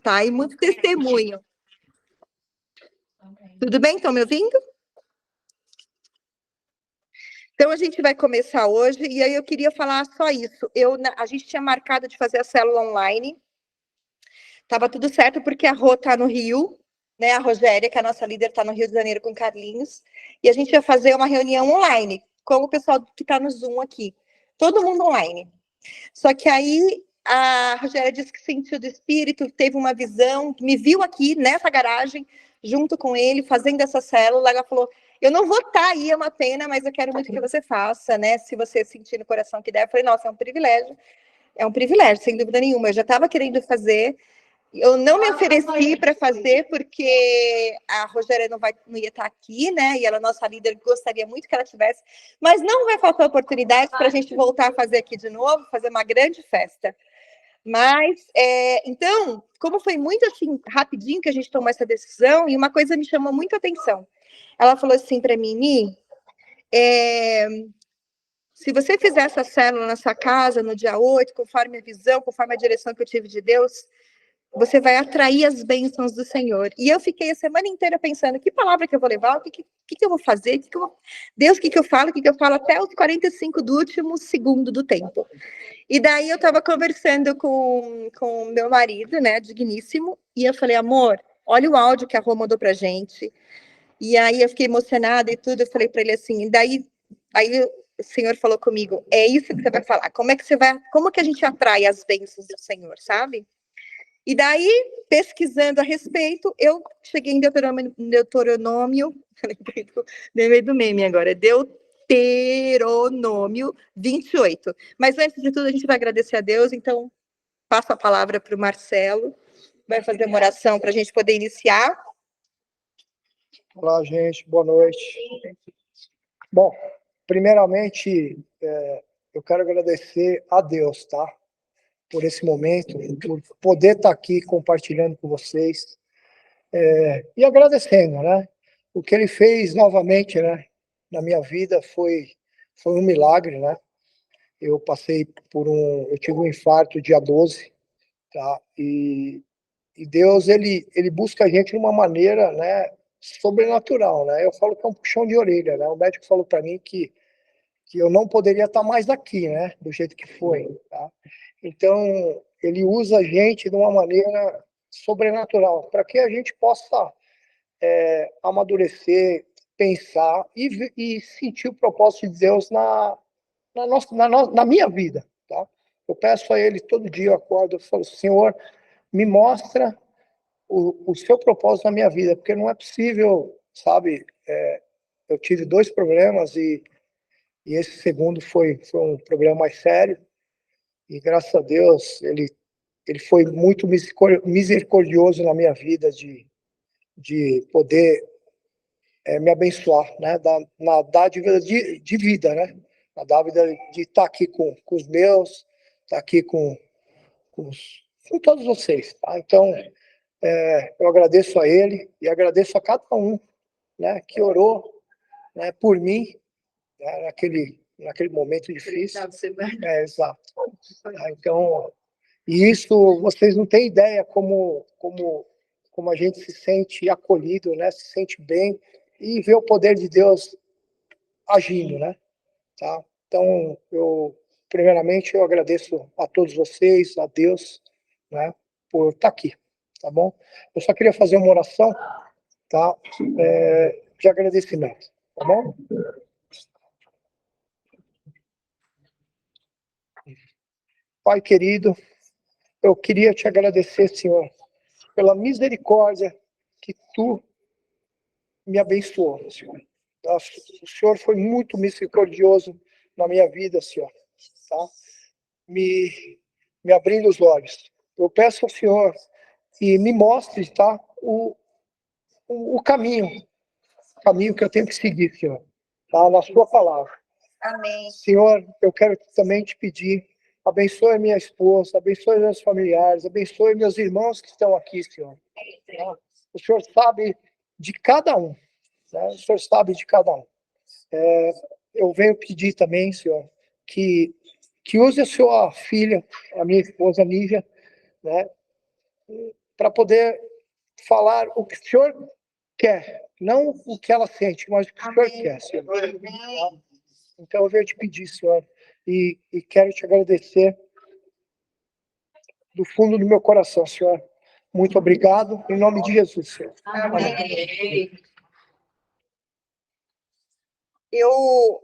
tá? E muito testemunho. Tudo bem? Estão me ouvindo? Então, a gente vai começar hoje, e aí eu queria falar só isso. A gente tinha marcado de fazer a célula online. Estava tudo certo, porque a Rô está no Rio, né? A Rogéria, que é a nossa líder, está no Rio de Janeiro com o Carlinhos. E a gente ia fazer uma reunião online, com o pessoal que está no Zoom aqui. Todo mundo online. Só que aí a Rogéria disse que sentiu do espírito, teve uma visão, me viu aqui nessa garagem, junto com ele, fazendo essa célula. Ela falou: eu não vou estar aí, é uma pena, mas eu quero muito que você faça, né? Se você sentir no coração que der. Eu falei: nossa, é um privilégio, sem dúvida nenhuma. Eu já estava querendo fazer. Eu não me ofereci para fazer, porque a Rogéria não ia estar aqui, né? E ela, nossa líder, gostaria muito que ela tivesse. Mas não vai faltar oportunidade para a gente voltar a fazer aqui de novo, fazer uma grande festa. Mas, então, como foi muito assim, rapidinho que a gente tomou essa decisão, e uma coisa me chamou muito a atenção. Ela falou assim para mim: Ni, se você fizer essa célula na sua casa, no dia 8, conforme a visão, conforme a direção que eu tive de Deus, você vai atrair as bênçãos do Senhor. E eu fiquei a semana inteira pensando: que palavra que eu vou levar, o que eu vou fazer, Deus, o que eu falo, até os 45 do último segundo do tempo. E daí eu estava conversando com meu marido, né, digníssimo, e eu falei: amor, olha o áudio que a Rô mandou pra gente. E aí eu fiquei emocionada e tudo, eu falei para ele assim, aí o Senhor falou comigo: é isso que você vai falar, como que a gente atrai as bênçãos do Senhor, sabe? E daí, pesquisando a respeito, eu cheguei em Deuteronômio, lembrei do meme agora, Deuteronômio 28. Mas antes de tudo, a gente vai agradecer a Deus, então passo a palavra para o Marcelo, vai fazer uma oração para a gente poder iniciar. Olá, gente, boa noite. Bom, primeiramente, eu quero agradecer a Deus, tá? Por esse momento, por poder estar aqui compartilhando com vocês, e agradecendo, né? O que ele fez novamente, né, na minha vida foi um milagre, né? Eu tive um infarto dia 12, tá? E Deus, ele busca a gente de uma maneira, né, sobrenatural, né? Eu falo que é um puxão de orelha, né? O médico falou para mim que eu não poderia estar mais aqui, né? Do jeito que foi, tá? Então, ele usa a gente de uma maneira sobrenatural, para que a gente possa amadurecer, pensar e sentir o propósito de Deus na minha vida, tá? Eu peço a ele todo dia, eu acordo, eu falo: Senhor, me mostra o seu propósito na minha vida, porque não é possível, sabe? Eu tive 2 problemas e esse segundo foi um problema mais sério, e graças a Deus ele foi muito misericordioso na minha vida de poder me abençoar, né? Na dádiva de vida, né? Na dádiva de estar aqui com os meus, estar aqui com todos vocês, tá? Então, eu agradeço a ele e agradeço a cada um, né, que orou, né, por mim, né, naquele momento difícil. Exato. Então, e isso, vocês não têm ideia como a gente se sente acolhido, né, se sente bem e vê o poder de Deus agindo, né? Tá? Então, primeiramente, eu agradeço a todos vocês, a Deus, né, por estar aqui, tá bom? Eu só queria fazer uma oração, tá? De agradecimento, tá bom? Pai querido, eu queria te agradecer, Senhor, pela misericórdia que tu me abençoou, Senhor. O Senhor foi muito misericordioso na minha vida, Senhor, tá? Me abrindo os olhos. Eu peço ao Senhor que me mostre, tá, o caminho que eu tenho que seguir, Senhor, tá, na sua palavra. Amém. Senhor, eu quero também te pedir: abençoe minha esposa, abençoe meus familiares, abençoe meus irmãos que estão aqui, Senhor. Tá? O Senhor sabe de cada um, né? O Senhor sabe de cada um. Eu venho pedir também, Senhor, que use a sua filha, a minha esposa Nívia, né, para poder falar o que o Senhor quer, não o que ela sente, mas o que o Senhor quer, Senhor. Então eu venho te pedir, Senhor, e quero te agradecer do fundo do meu coração, Senhor. Muito obrigado, em nome de Jesus, Senhor. Amém. Eu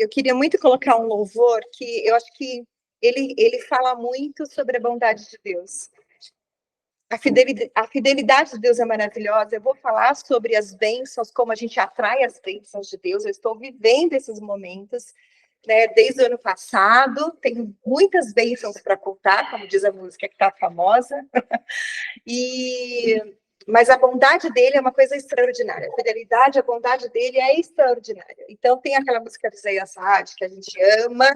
queria muito colocar um louvor que eu acho que ele fala muito sobre a bondade de Deus. A fidelidade de Deus é maravilhosa. Eu vou falar sobre as bênçãos, como a gente atrai as bênçãos de Deus. Eu estou vivendo esses momentos, né, desde o ano passado. Tenho muitas bênçãos para contar, como diz a música que está famosa. Mas a bondade dele é uma coisa extraordinária. A fidelidade, a bondade dele é extraordinária. Então, tem aquela música do Zé Assad, que a gente ama.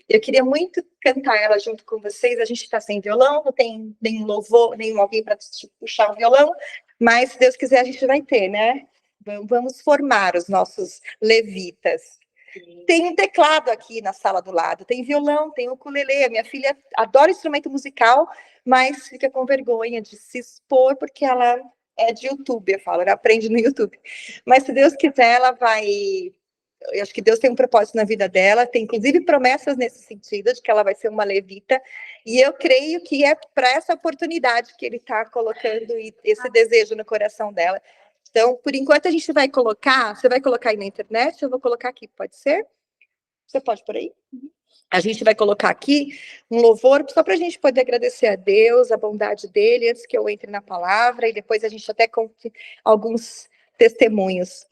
Eu queria muito cantar ela junto com vocês. A gente está sem violão, não tem nenhum louvor, nenhum alguém para puxar o violão. Mas, se Deus quiser, a gente vai ter, né? Vamos formar os nossos levitas. Tem um teclado aqui na sala do lado, tem violão, tem ukulele. A minha filha adora instrumento musical, mas fica com vergonha de se expor porque ela é de YouTube, eu falo, ela aprende no YouTube. Mas se Deus quiser, ela vai. Eu acho que Deus tem um propósito na vida dela, tem inclusive promessas nesse sentido, de que ela vai ser uma levita, e eu creio que é para essa oportunidade que ele está colocando esse desejo no coração dela. Então, por enquanto, a gente vai colocar, você vai colocar aí na internet, eu vou colocar aqui, pode ser? Você pode por aí? A gente vai colocar aqui um louvor, só para a gente poder agradecer a Deus, a bondade dele, antes que eu entre na palavra, e depois a gente até conte alguns testemunhos.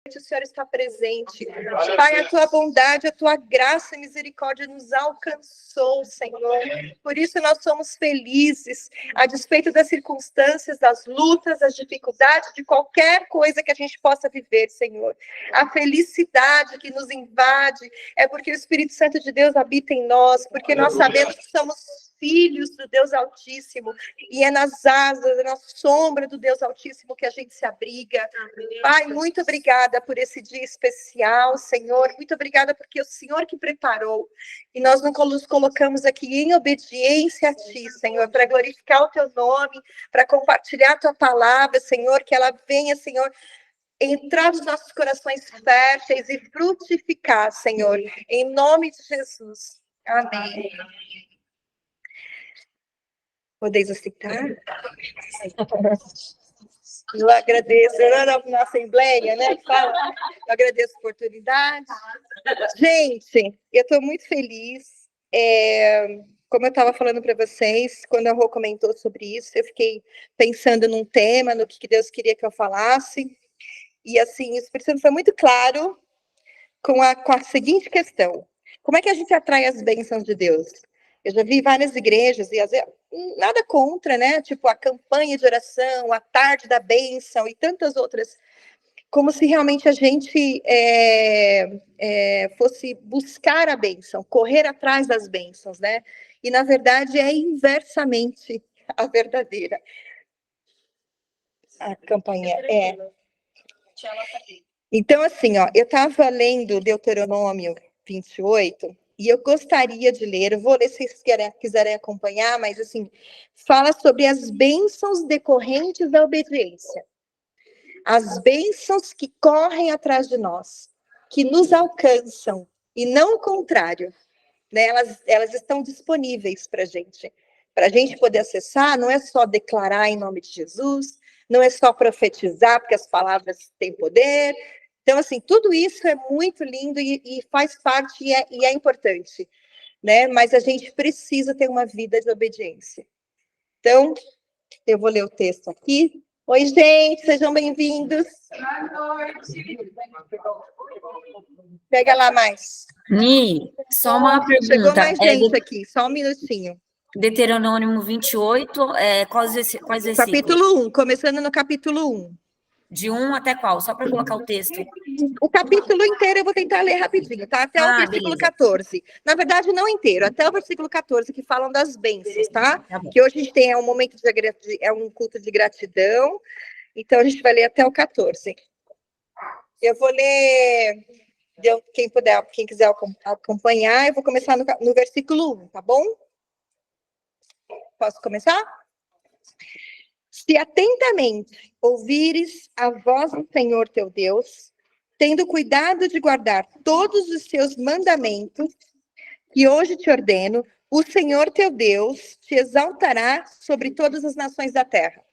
o Senhor está presente. Pai, a tua bondade, a tua graça e misericórdia nos alcançou, Senhor. Por isso nós somos felizes, a despeito das circunstâncias, das lutas, das dificuldades, de qualquer coisa que a gente possa viver, Senhor. A felicidade que nos invade é porque o Espírito Santo de Deus habita em nós, porque nós sabemos que somos filhos do Deus Altíssimo, e é nas asas, na sombra do Deus Altíssimo que a gente se abriga. Pai, muito obrigada por esse dia especial, Senhor, muito obrigada porque o Senhor que preparou, e nós nos colocamos aqui em obediência a Ti, Senhor, para glorificar o Teu nome, para compartilhar a Tua palavra, Senhor, que ela venha, Senhor, entrar nos nossos corações férteis e frutificar, Senhor, em nome de Jesus. Amém. Podeis aceitar? Eu agradeço, na Assembleia, né? Eu agradeço a oportunidade. Gente, eu estou muito feliz. Como eu estava falando para vocês, quando a Rô comentou sobre isso, eu fiquei pensando num tema, no que Deus queria que eu falasse. E assim, o Espírito Santo foi muito claro com a seguinte questão: como é que a gente atrai as bênçãos de Deus? Eu já vi várias igrejas, e às vezes, nada contra, né? Tipo, a campanha de oração, a tarde da bênção e tantas outras, como se realmente a gente fosse buscar a bênção, correr atrás das bênçãos, né? E, na verdade, é inversamente a verdadeira. A campanha é... Então, assim, ó, eu estava lendo Deuteronômio 28, e eu gostaria de ler, eu vou ler se vocês quiserem acompanhar, mas, assim, fala sobre as bênçãos decorrentes da obediência. As bênçãos que correm atrás de nós, que nos alcançam, e não o contrário, né? Elas estão disponíveis para a gente poder acessar. Não é só declarar em nome de Jesus, não é só profetizar, porque as palavras têm poder. Então, assim, tudo isso é muito lindo e faz parte e é importante, né? Mas a gente precisa ter uma vida de obediência. Então, eu vou ler o texto aqui. Oi, gente, sejam bem-vindos. Pega lá mais. Ni, só uma pergunta. Chegou mais gente aqui, só um minutinho. Deuteronômio 28, quais versículos? Capítulo 1, começando no capítulo 1. De 1 até qual? Só para colocar o texto. O capítulo inteiro eu vou tentar ler rapidinho, tá? Até o versículo 14. Na verdade, não inteiro, até o versículo 14, que falam das bênçãos, tá? Que hoje a gente tem um momento um culto de gratidão, então a gente vai ler até o 14. Eu vou ler, quem quiser acompanhar, eu vou começar no versículo 1, tá bom? Posso começar? Se atentamente ouvires a voz do Senhor teu Deus, tendo cuidado de guardar todos os seus mandamentos, que hoje te ordeno, o Senhor teu Deus te exaltará sobre todas as nações da terra.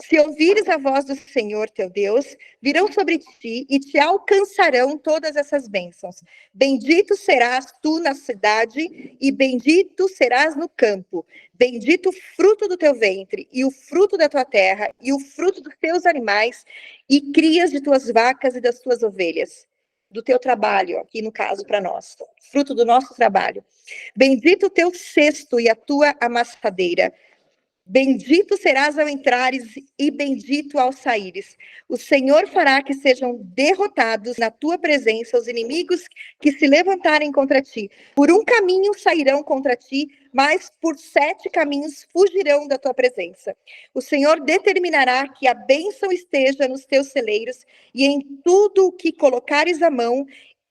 Se ouvires a voz do Senhor teu Deus, virão sobre ti e te alcançarão todas essas bênçãos. Bendito serás tu na cidade e bendito serás no campo. Bendito o fruto do teu ventre e o fruto da tua terra e o fruto dos teus animais e crias de tuas vacas e das tuas ovelhas. Do teu trabalho, aqui no caso para nós, fruto do nosso trabalho. Bendito o teu cesto e a tua amassadeira. Bendito serás ao entrares e bendito ao saíres. O Senhor fará que sejam derrotados na tua presença os inimigos que se levantarem contra ti. Por um caminho sairão contra ti, mas por 7 caminhos fugirão da tua presença. O Senhor determinará que a bênção esteja nos teus celeiros e em tudo o que colocares a mão,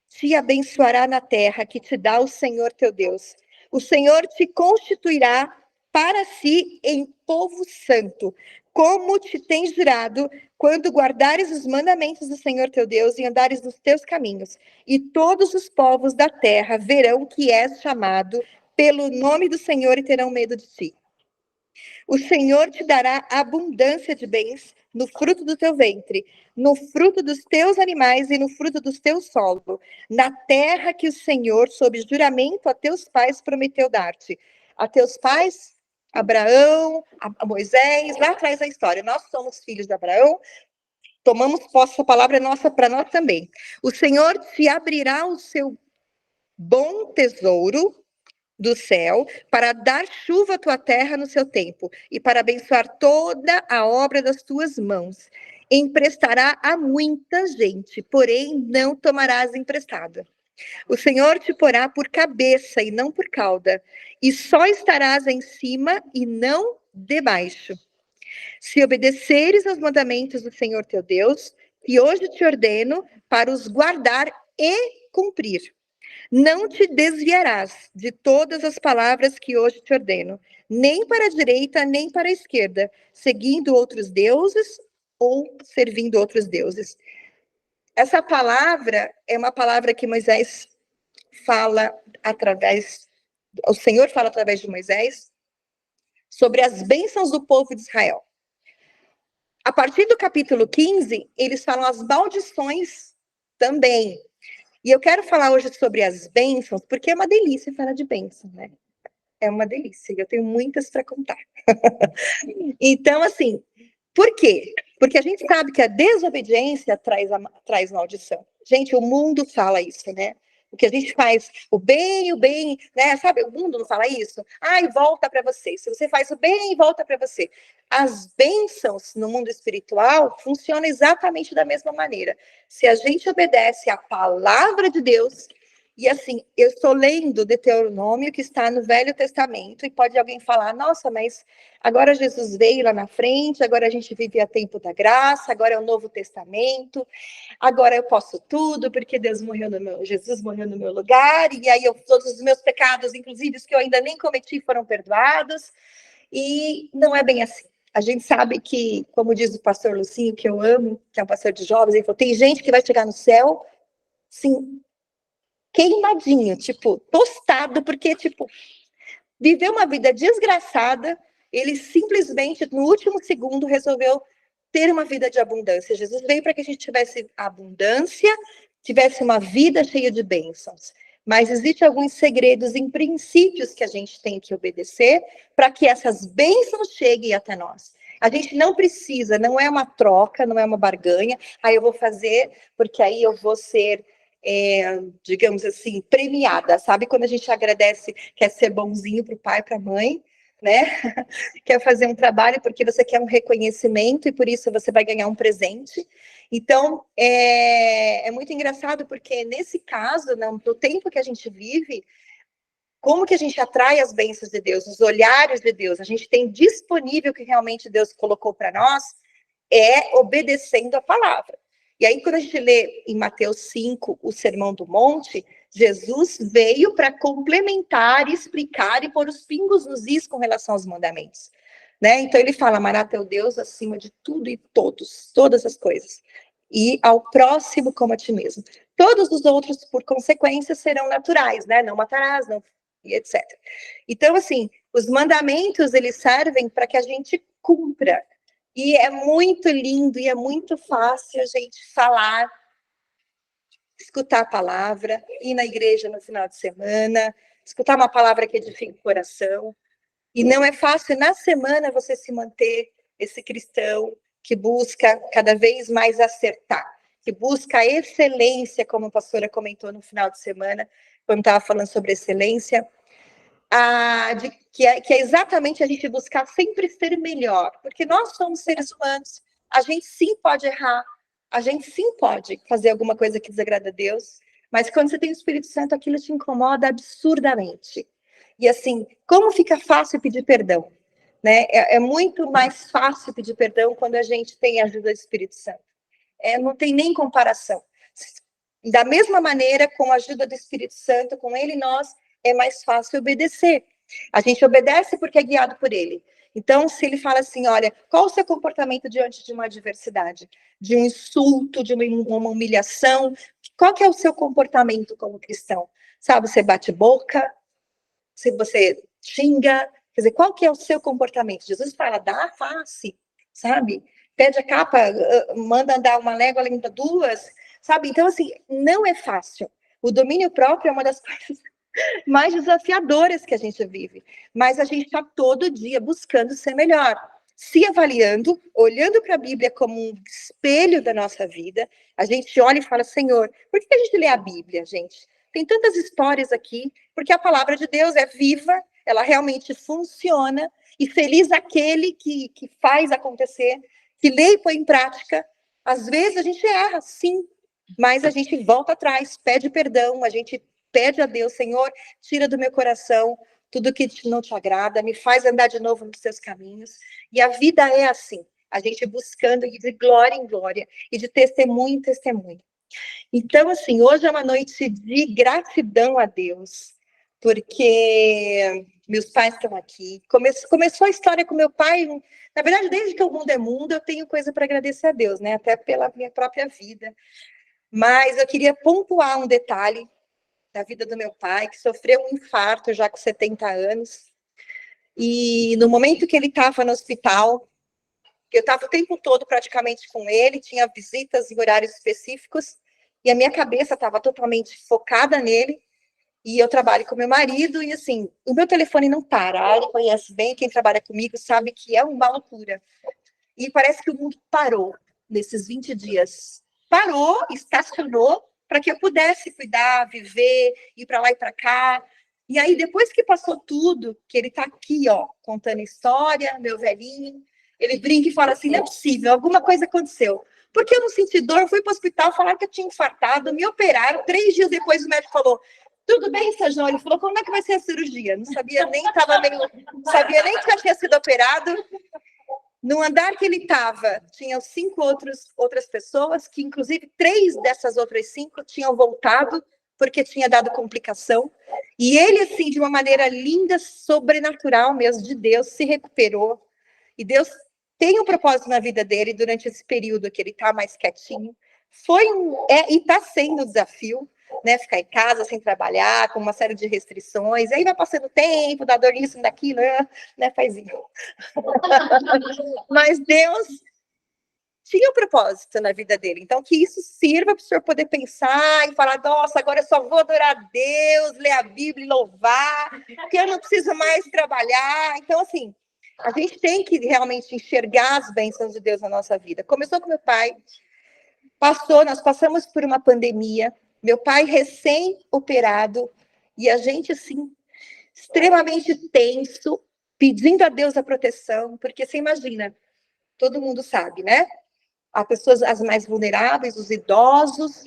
te abençoará na terra que te dá o Senhor teu Deus. O Senhor te constituirá para si em povo santo, como te tens jurado, quando guardares os mandamentos do Senhor teu Deus e andares nos teus caminhos. E todos os povos da terra verão que és chamado pelo nome do Senhor e terão medo de ti. O Senhor te dará abundância de bens no fruto do teu ventre, no fruto dos teus animais e no fruto dos teus solos, na terra que o Senhor, sob juramento a teus pais, prometeu dar-te. A teus pais, Abraão, a Moisés, lá atrás da história. Nós somos filhos de Abraão, tomamos posse, essa palavra é nossa para nós também. O Senhor te abrirá o seu bom tesouro do céu para dar chuva à tua terra no seu tempo e para abençoar toda a obra das tuas mãos. Emprestará a muita gente, porém não tomarás emprestado. O Senhor te porá por cabeça e não por cauda, e só estarás em cima e não debaixo. Se obedeceres aos mandamentos do Senhor teu Deus, que hoje te ordeno para os guardar e cumprir. Não te desviarás de todas as palavras que hoje te ordeno, nem para a direita, nem para a esquerda, seguindo outros deuses ou servindo outros deuses. Essa palavra é uma palavra que Moisés fala o Senhor fala através de Moisés sobre as bênçãos do povo de Israel. A partir do capítulo 15, eles falam as maldições também. E eu quero falar hoje sobre as bênçãos, porque é uma delícia falar de bênção, né? É uma delícia, eu tenho muitas para contar. Então, assim, por quê? Porque a gente sabe que a desobediência traz maldição. Gente, o mundo fala isso, né? O que a gente faz, o bem, né? Sabe, o mundo não fala isso? Ai, volta para você. Se você faz o bem, volta para você. As bênçãos no mundo espiritual funcionam exatamente da mesma maneira. Se a gente obedece à palavra de Deus, e assim, eu estou lendo Deuteronômio que está no Velho Testamento, e pode alguém falar, nossa, mas agora Jesus veio lá na frente, agora a gente vive a tempo da graça, agora é o Novo Testamento, agora eu posso tudo, porque Jesus morreu no meu lugar, e aí todos os meus pecados, inclusive os que eu ainda nem cometi, foram perdoados, e não é bem assim. A gente sabe que, como diz o pastor Lucinho, que eu amo, que é um pastor de jovens, ele falou, tem gente que vai chegar no céu, sim, queimadinho, tipo, tostado, porque, tipo, viveu uma vida desgraçada, ele simplesmente, no último segundo, resolveu ter uma vida de abundância. Jesus veio para que a gente tivesse abundância, tivesse uma vida cheia de bênçãos. Mas existem alguns segredos em princípios que a gente tem que obedecer para que essas bênçãos cheguem até nós. A gente não precisa, não é uma troca, não é uma barganha. Aí eu vou fazer, porque aí eu vou ser, digamos assim, premiada. Sabe quando a gente agradece, quer ser bonzinho para o pai, para a mãe, né? Quer fazer um trabalho porque você quer um reconhecimento e por isso você vai ganhar um presente. Então, é muito engraçado porque nesse caso, no tempo que a gente vive, como que a gente atrai as bênçãos de Deus, os olhares de Deus, a gente tem disponível o que realmente Deus colocou para nós, é obedecendo a palavra. E aí, quando a gente lê em Mateus 5, o Sermão do Monte, Jesus veio para complementar, explicar e pôr os pingos nos is com relação aos mandamentos. Né? Então, ele fala, amará teu Deus acima de tudo e todos, todas as coisas. E ao próximo como a ti mesmo. Todos os outros, por consequência, serão naturais, né? Não matarás, não, e etc. Então, assim, os mandamentos, eles servem para que a gente cumpra. E é muito lindo e é muito fácil a gente falar, escutar a palavra, ir na igreja no final de semana, escutar uma palavra que edifica o coração. E não é fácil, na semana, você se manter esse cristão que busca cada vez mais acertar, que busca a excelência, como a pastora comentou no final de semana, quando estava falando sobre excelência, que é exatamente a gente buscar sempre ser melhor, porque nós somos seres humanos, a gente sim pode errar, a gente sim pode fazer alguma coisa que desagrada a Deus, mas quando você tem o Espírito Santo, aquilo te incomoda absurdamente. E assim, como fica fácil pedir perdão? Né? É muito mais fácil pedir perdão quando a gente tem a ajuda do Espírito Santo. Não tem nem comparação. Da mesma maneira, com a ajuda do Espírito Santo, com ele nós, é mais fácil obedecer. A gente obedece porque é guiado por ele. Então, se ele fala assim, olha, qual o seu comportamento diante de uma adversidade? De um insulto, de uma humilhação? Qual que é o seu comportamento como cristão? Sabe, você bate boca? Se você xinga? Quer dizer, qual que é o seu comportamento? Jesus fala, dá a face, sabe? Pede a capa, manda andar uma légua além de duas, sabe? Então, assim, não é fácil. O domínio próprio é uma das coisas mais desafiadoras que a gente vive. Mas a gente está todo dia buscando ser melhor. se avaliando, olhando para a Bíblia como um espelho da nossa vida. A gente olha e fala, Senhor, por que a gente lê a Bíblia, gente? Tem tantas histórias aqui, porque a palavra de Deus é viva, ela realmente funciona, e feliz aquele que faz acontecer, que lê e põe em prática. Às vezes a gente erra, sim, mas a gente volta atrás, pede perdão, a gente pede a Deus, Senhor, tira do meu coração tudo que não te agrada, me faz andar de novo nos seus caminhos. E a vida é assim, a gente buscando de glória em glória e de testemunho em testemunho. Então, assim, hoje é uma noite de gratidão a Deus, porque meus pais estão aqui. Começou a história com meu pai. Na verdade, desde que o mundo é mundo, eu tenho coisa para agradecer a Deus, né? Até pela minha própria vida. Mas eu queria pontuar um detalhe da vida do meu pai, que sofreu um infarto já com 70 anos. E no momento que ele estava no hospital, eu estava o tempo todo praticamente com ele, tinha visitas em horários específicos, e a minha cabeça estava totalmente focada nele, e eu trabalho com meu marido, e assim, o meu telefone não para. Ele conhece bem, quem trabalha comigo sabe que é uma loucura. E parece que o mundo parou nesses 20 dias. Parou, estacionou, para que eu pudesse cuidar, viver, ir para lá e para cá. E aí, depois que passou tudo, que ele está aqui, ó, contando história, meu velhinho, ele brinca e fala assim, não é possível, alguma coisa aconteceu. Porque eu não senti dor, fui para o hospital, falaram que eu tinha infartado, me operaram, 3 dias depois o médico falou, tudo bem, Sérgio? Ele falou, como é que vai ser a cirurgia? Não sabia nem, sabia nem que já tinha sido operado. No andar que ele estava, tinham 5 outras pessoas, que inclusive 3 dessas outras 5 tinham voltado, porque tinha dado complicação. E ele, assim, de uma maneira linda, sobrenatural mesmo, de Deus, se recuperou. E Deus tem um propósito na vida dele durante esse período que ele está mais quietinho. E está sendo um desafio, né? Ficar em casa sem trabalhar, com uma série de restrições. Aí vai passando tempo, dá dor nisso, daquilo, né, Paizinho? Mas Deus tinha um propósito na vida dele. Então, que isso sirva para o senhor poder pensar e falar, nossa, agora eu só vou adorar a Deus, ler a Bíblia e louvar, porque eu não preciso mais trabalhar. Então, assim, a gente tem que realmente enxergar as bênçãos de Deus na nossa vida. Começou com meu pai, nós passamos por uma pandemia, meu pai recém-operado, e a gente, assim, extremamente tenso, pedindo a Deus a proteção, porque você imagina, todo mundo sabe, né? As pessoas as mais vulneráveis, os idosos,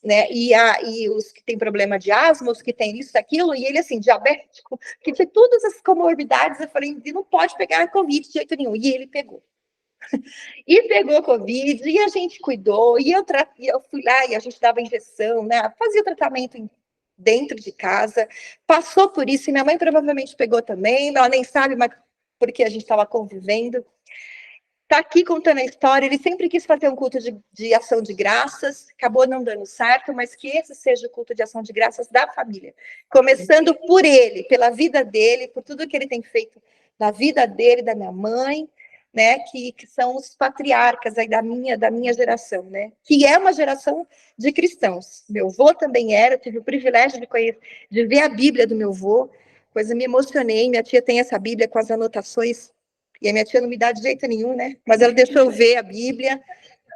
né? E os que têm problema de asma, os que têm isso, aquilo, e ele, assim, diabético, que tinha todas as comorbidades. Eu falei, não pode pegar Covid de jeito nenhum, e ele pegou. E pegou Covid, e a gente cuidou, e eu fui lá, e a gente dava injeção, né? Fazia o tratamento dentro de casa, passou por isso, e minha mãe provavelmente pegou também, ela nem sabe, mas porque a gente estava convivendo. Está aqui contando a história, ele sempre quis fazer um culto de ação de graças, acabou não dando certo, mas que esse seja o culto de ação de graças da família, começando por ele, pela vida dele, por tudo que ele tem feito na vida dele, da minha mãe, né, que são os patriarcas aí da minha geração, né, que é uma geração de cristãos. Meu avô também era, eu tive o privilégio de ver a Bíblia do meu avô, pois eu me emocionei, minha tia tem essa Bíblia com as anotações, e a minha tia não me dá de jeito nenhum, né, mas ela deixou eu ver a Bíblia.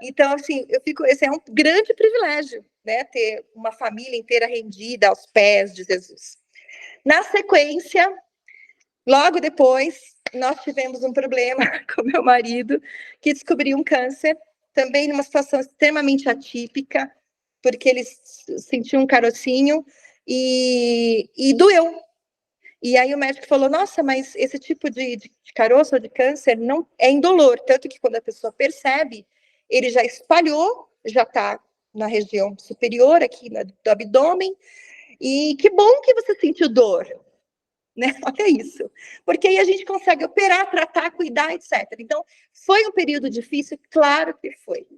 Então, assim, esse é um grande privilégio, né, ter uma família inteira rendida aos pés de Jesus. Na sequência, logo depois, nós tivemos um problema com meu marido, que descobriu um câncer, também numa situação extremamente atípica, porque ele sentiu um carocinho e doeu. E aí o médico falou, nossa, mas esse tipo de caroço ou de câncer não é indolor, tanto que quando a pessoa percebe, ele já espalhou, já está na região superior aqui do abdômen, e que bom que você sentiu dor. Né? Olha isso, porque aí a gente consegue operar, tratar, cuidar, etc. Então, foi um período difícil? Claro que foi.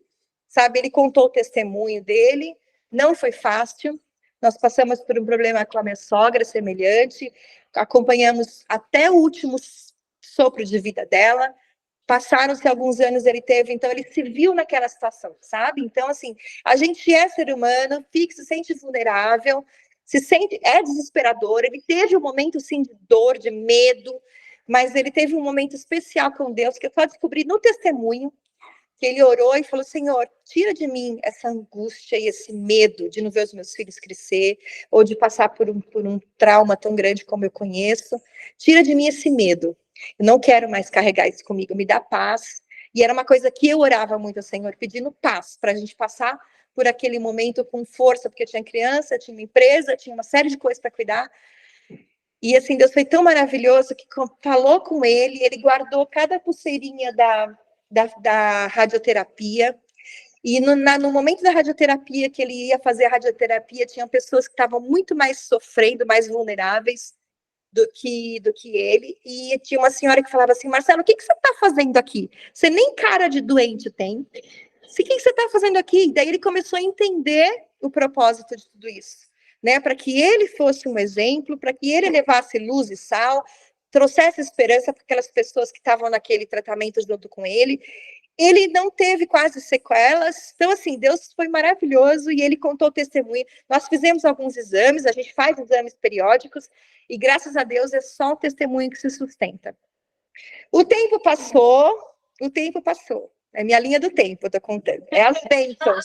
Sabe, ele contou o testemunho dele, não foi fácil, nós passamos por um problema com a minha sogra semelhante, acompanhamos até o último sopro de vida dela, passaram-se alguns anos ele teve, então ele se viu naquela situação, sabe? Então, assim, a gente é ser humano, se sente vulnerável, se sente, é desesperador, ele teve um momento, sim, de dor, de medo, mas ele teve um momento especial com Deus, que eu só descobri no testemunho, que ele orou e falou, Senhor, tira de mim essa angústia e esse medo de não ver os meus filhos crescer, ou de passar por um trauma tão grande como eu conheço. Tira de mim esse medo. Eu não quero mais carregar isso comigo, me dá paz. E era uma coisa que eu orava muito ao Senhor, pedindo paz, para a gente passar por aquele momento com força, porque eu tinha criança, tinha uma empresa, tinha uma série de coisas para cuidar. E assim, Deus foi tão maravilhoso que falou com ele guardou cada pulseirinha da radioterapia, e no momento da radioterapia, que ele ia fazer a radioterapia, tinham pessoas que estavam muito mais sofrendo, mais vulneráveis do que ele, e tinha uma senhora que falava assim, Marcelo, o que você está fazendo aqui? Você nem cara de doente tem. O que você está fazendo aqui? Daí ele começou a entender o propósito de tudo isso, né? Para que ele fosse um exemplo, para que ele levasse luz e sal, trouxesse esperança para aquelas pessoas que estavam naquele tratamento junto com ele. Ele não teve quase sequelas. Então, assim, Deus foi maravilhoso e ele contou o testemunho. Nós fizemos alguns exames, a gente faz exames periódicos e, graças a Deus, é só o testemunho que se sustenta. O tempo passou. É minha linha do tempo, eu estou contando. É as bênçãos.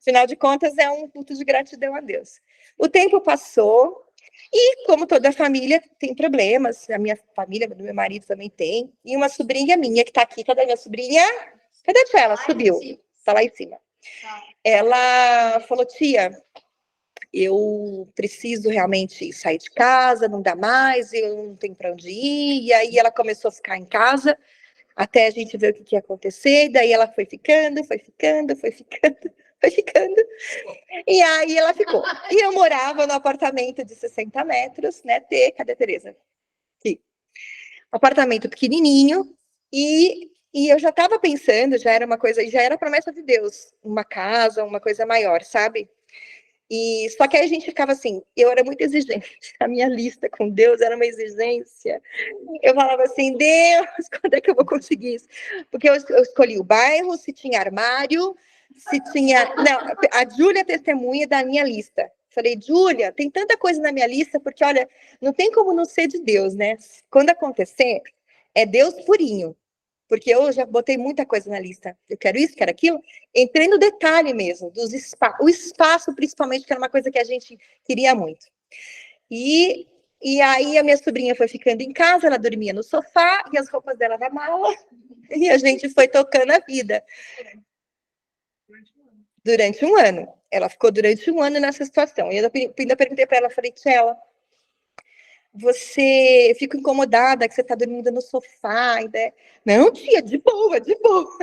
Afinal de contas, é um culto de gratidão a Deus. O tempo passou. E, como toda família, tem problemas. A minha família, do meu marido também tem. E uma sobrinha minha que está aqui. Cadê a minha sobrinha? Cadê a tia? Ela subiu. Está lá em cima. Ela falou, tia, eu preciso realmente sair de casa, não dá mais, eu não tenho para onde ir. E aí ela começou a ficar em casa, até a gente ver o que ia acontecer. E daí ela foi ficando. E aí ela ficou. E eu morava no apartamento de 60 metros, né? Cadê a Tereza? Aqui. Apartamento pequenininho. E eu já estava pensando, já era uma coisa, já era promessa de Deus, uma casa, uma coisa maior, sabe? E só que aí a gente ficava assim, eu era muito exigente, a minha lista com Deus era uma exigência. Eu falava assim, Deus, quando é que eu vou conseguir isso? Porque eu escolhi o bairro, se tinha armário, se tinha... Não, a Júlia é testemunha da minha lista. Falei, Júlia, tem tanta coisa na minha lista, porque, olha, não tem como não ser de Deus, né? Quando acontecer, é Deus purinho. Porque eu já botei muita coisa na lista. Eu quero isso, quero aquilo. Entrei no detalhe mesmo, o espaço, principalmente, que era uma coisa que a gente queria muito. E aí a minha sobrinha foi ficando em casa, ela dormia no sofá, e as roupas dela na mala, e a gente foi tocando a vida. Durante um ano. Ela ficou durante um ano nessa situação. E eu ainda perguntei para ela, falei, Tchela, você fica incomodada que você está dormindo no sofá? Né? Não, tia, de boa.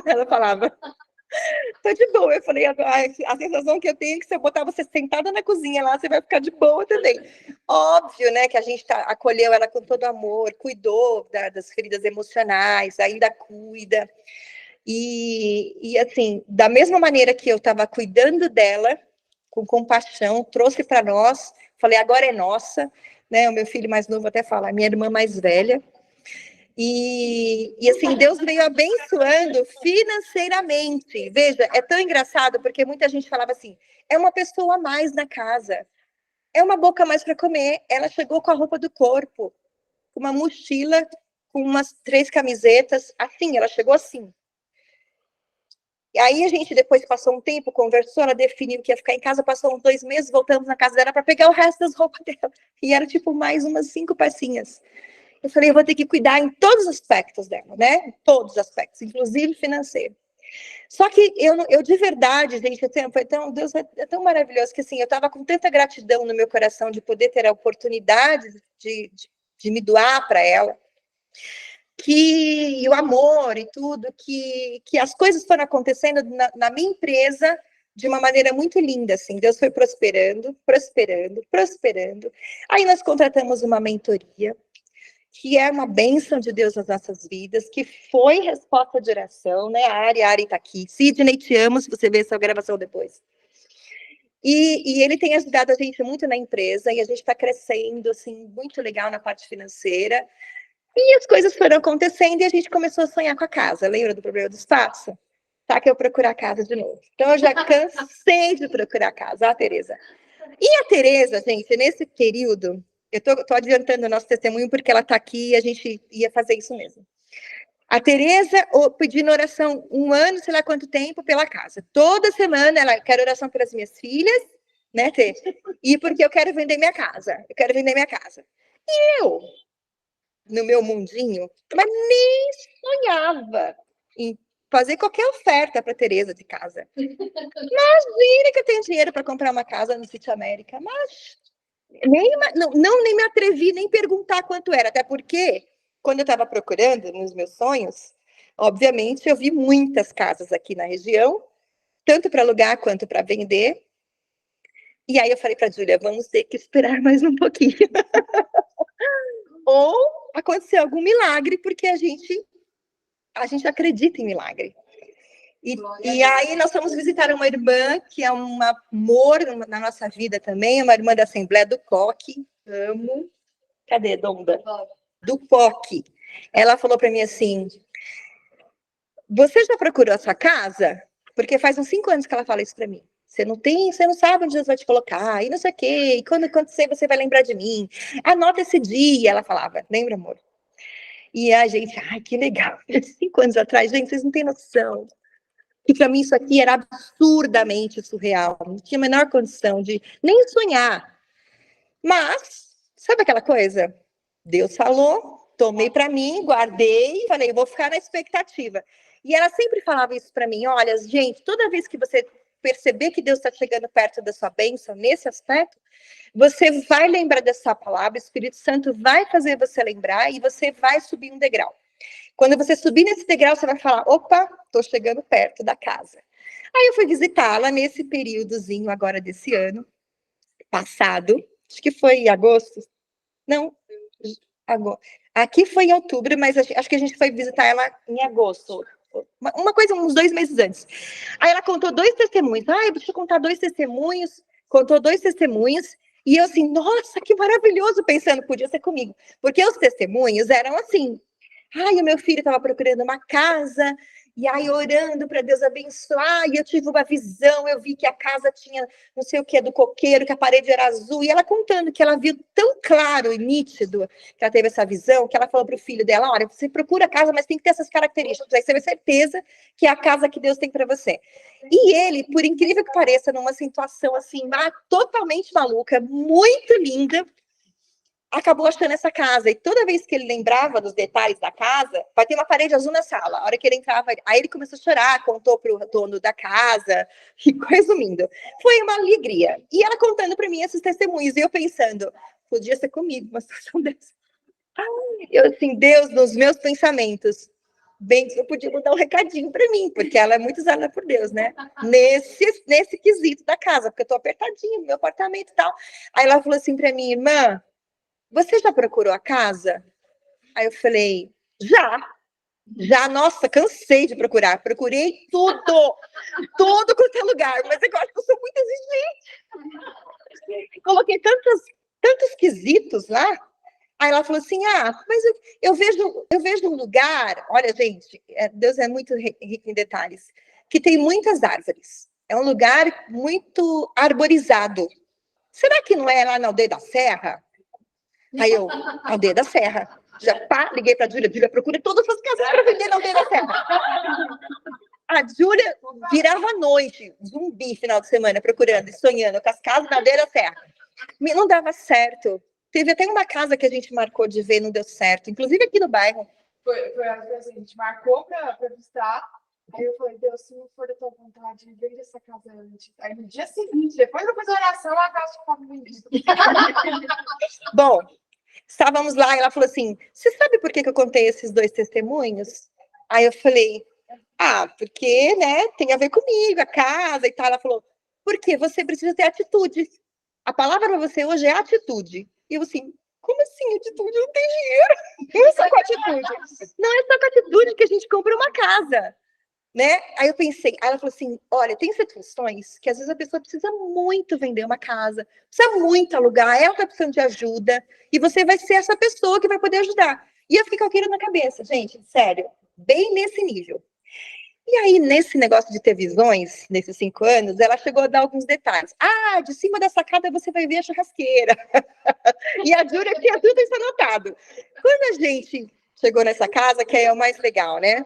Ela falava, tô de boa. Eu falei, a sensação que eu tenho é que se eu botar você sentada na cozinha lá, você vai ficar de boa também. Óbvio, né, que a gente acolheu ela com todo amor, cuidou das feridas emocionais, ainda cuida. E assim, da mesma maneira que eu estava cuidando dela, com compaixão, trouxe para nós, falei, agora é nossa, né? O meu filho mais novo até fala, minha irmã mais velha. E assim, Deus veio abençoando financeiramente. Veja, é tão engraçado, porque muita gente falava assim, é uma pessoa a mais na casa, é uma boca a mais para comer. Ela chegou com a roupa do corpo, com uma mochila, com umas 3 camisetas, assim, ela chegou assim. E aí a gente depois passou um tempo, conversou, ela definiu que ia ficar em casa, passou uns 2 meses, voltamos na casa dela para pegar o resto das roupas dela. E era tipo mais umas 5 pecinhas. Eu falei, eu vou ter que cuidar em todos os aspectos dela, né? Todos os aspectos, inclusive financeiro. Só que eu de verdade, gente, Deus é tão maravilhoso que assim, eu estava com tanta gratidão no meu coração de poder ter a oportunidade de me doar para ela, que o amor e tudo, que as coisas foram acontecendo na minha empresa de uma maneira muito linda, assim. Deus foi prosperando. Aí nós contratamos uma mentoria, que é uma bênção de Deus nas nossas vidas, que foi resposta de oração, né? A Ari está aqui. Sidney, te amo, se você ver essa gravação depois. E ele tem ajudado a gente muito na empresa, e a gente está crescendo, assim, muito legal na parte financeira. E as coisas foram acontecendo e a gente começou a sonhar com a casa. Lembra do problema do espaço? Tá, que eu procurar a casa de novo. Então, eu já cansei de procurar a casa, a Tereza. E a Tereza, gente, nesse período, Eu tô adiantando o nosso testemunho porque ela está aqui e a gente ia fazer isso mesmo. A Tereza pedindo oração 1 ano, sei lá quanto tempo, pela casa. Toda semana ela quer oração pelas minhas filhas, né, Tê? E porque eu quero vender minha casa. Eu quero vender minha casa. E eu, no meu mundinho, mas nem sonhava em fazer qualquer oferta para Tereza de casa. Imagina que eu tenho dinheiro para comprar uma casa no Sítio América, mas nem me atrevi nem perguntar quanto era, até porque quando eu estava procurando nos meus sonhos, obviamente eu vi muitas casas aqui na região, tanto para alugar quanto para vender. E aí eu falei para a Júlia, vamos ter que esperar mais um pouquinho. Ou acontecer algum milagre, porque a gente acredita em milagre. E aí nós fomos visitar uma irmã que é um amor na nossa vida também, uma irmã da Assembleia do Coque. Amo. Cadê, Donda? Do Coque. Ela falou para mim assim, você já procurou a sua casa? Porque faz uns 5 anos que ela fala isso para mim. Você não sabe onde Deus vai te colocar, e não sei o quê, e quando acontecer você vai lembrar de mim. Anota esse dia, ela falava. Lembra, amor? E a gente, ai, que legal. 5 anos atrás, gente, vocês não têm noção. Que para mim isso aqui era absurdamente surreal. Não tinha a menor condição de nem sonhar. Mas, sabe aquela coisa? Deus falou, tomei para mim, guardei, falei, vou ficar na expectativa. E ela sempre falava isso para mim, olha, gente, toda vez que você perceber que Deus está chegando perto da sua bênção, nesse aspecto, você vai lembrar dessa palavra, o Espírito Santo vai fazer você lembrar e você vai subir um degrau. Quando você subir nesse degrau, você vai falar, opa, estou chegando perto da casa. Aí eu fui visitá-la nesse períodozinho agora desse ano, passado, acho que foi em agosto, não, agora. Aqui foi em outubro, mas acho que a gente foi visitar ela em agosto. Uma coisa, uns 2 meses antes. Aí ela contou 2 testemunhos. Deixa eu contar 2 testemunhos. Contou 2 testemunhos. E eu assim, nossa, que maravilhoso, pensando, podia ser comigo. Porque os testemunhos eram assim, o meu filho estava procurando uma casa, e aí orando para Deus abençoar, e eu tive uma visão, eu vi que a casa tinha não sei o que, do coqueiro, que a parede era azul, e ela contando que ela viu tão claro e nítido que ela teve essa visão, que ela falou para o filho dela, olha, você procura a casa, mas tem que ter essas características, aí você vai ter certeza que é a casa que Deus tem para você. E ele, por incrível que pareça, numa situação assim, totalmente maluca, muito linda, acabou achando essa casa, e toda vez que ele lembrava dos detalhes da casa, vai ter uma parede azul na sala, a hora que ele entrava, aí ele começou a chorar, contou pro dono da casa, e resumindo, foi uma alegria, e ela contando para mim esses testemunhos, e eu pensando, podia ser comigo uma situação dessa. Eu assim, Deus, nos meus pensamentos, bem, eu podia mandar um recadinho para mim, porque ela é muito usada por Deus, né? Nesse quesito da casa, porque eu tô apertadinha no meu apartamento e tal. Aí ela falou assim para mim, irmã, você já procurou a casa? Aí eu falei, já, nossa, cansei de procurar. Procurei tudo quanto é lugar, mas eu acho que eu sou muito exigente. Coloquei tantos quesitos lá. Aí ela falou assim, mas eu vejo um lugar, olha, gente, Deus é muito rico em detalhes, que tem muitas árvores. É um lugar muito arborizado. Será que não é lá na Aldeia da Serra? Aí eu, Aldeia da Serra. Já liguei para a Júlia, procura todas as casas para vender na Aldeia da Serra. A Júlia virava à noite, zumbi, final de semana, procurando e sonhando com as casas na Aldeia da Serra. Não dava certo. Teve até uma casa que a gente marcou de ver, não deu certo. Inclusive aqui no bairro. Foi assim, a gente marcou para visitar. Aí eu falei, Deus, se não for da tua vontade, vende essa casa antes. Aí no dia seguinte, depois eu fiz a oração, a casa estava vendida. Bom, estávamos lá e ela falou assim, você sabe por que eu contei esses 2 testemunhos? Aí eu falei, porque, né, tem a ver comigo, a casa e tal. Ela falou, porque você precisa ter atitude. A palavra para você hoje é atitude. E eu assim, como assim atitude? Eu não tenho dinheiro. Não é só com atitude. Não é só com atitude que a gente compra uma casa. Né? Aí eu pensei, aí ela falou assim, olha, tem situações que às vezes a pessoa precisa muito vender uma casa, precisa muito alugar, ela tá precisando de ajuda, e você vai ser essa pessoa que vai poder ajudar. E eu fiquei com aquilo na cabeça, gente, sério, bem nesse nível. E aí, nesse negócio de ter visões, nesses 5 anos, ela chegou a dar alguns detalhes. Ah, de cima da sacada você vai ver a churrasqueira. E a Júlia tinha tudo isso anotado. Quando a gente chegou nessa casa, que é o mais legal, né?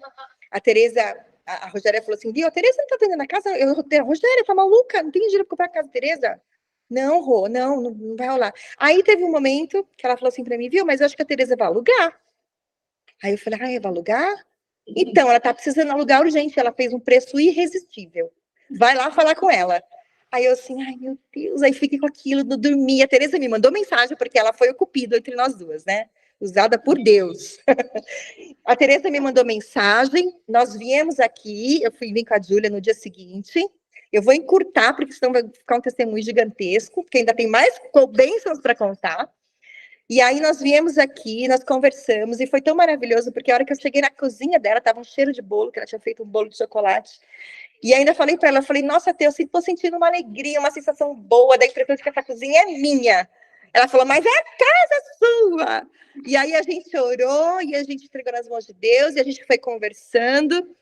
A Tereza, a Rogéria falou assim, viu, a Tereza não tá vendendo a casa? A Rogéria, tá maluca? Não tem dinheiro pra comprar a casa, Tereza? Não, Rô, não vai rolar. Aí teve um momento que ela falou assim pra mim, viu, mas eu acho que a Tereza vai alugar. Aí eu falei, vai alugar? Então, ela tá precisando alugar urgente, ela fez um preço irresistível. Vai lá falar com ela. Aí eu assim, ai meu Deus, aí fiquei com aquilo, não dormi. A Tereza me mandou mensagem, porque ela foi o cupido entre nós duas, né? Usada por Deus. A Tereza me mandou mensagem, nós viemos aqui, eu vim com a Júlia no dia seguinte. Eu vou encurtar, porque senão vai ficar um testemunho gigantesco, porque ainda tem mais bênçãos para contar. E aí nós viemos aqui, nós conversamos, e foi tão maravilhoso, porque a hora que eu cheguei na cozinha dela, tava um cheiro de bolo, que ela tinha feito um bolo de chocolate. E ainda falei para ela, falei, nossa, Tê, eu estou sentindo uma alegria, uma sensação boa, da impressão de que essa cozinha é minha. Ela falou, mas é a casa sua. E aí a gente orou, e a gente entregou nas mãos de Deus, e a gente foi conversando.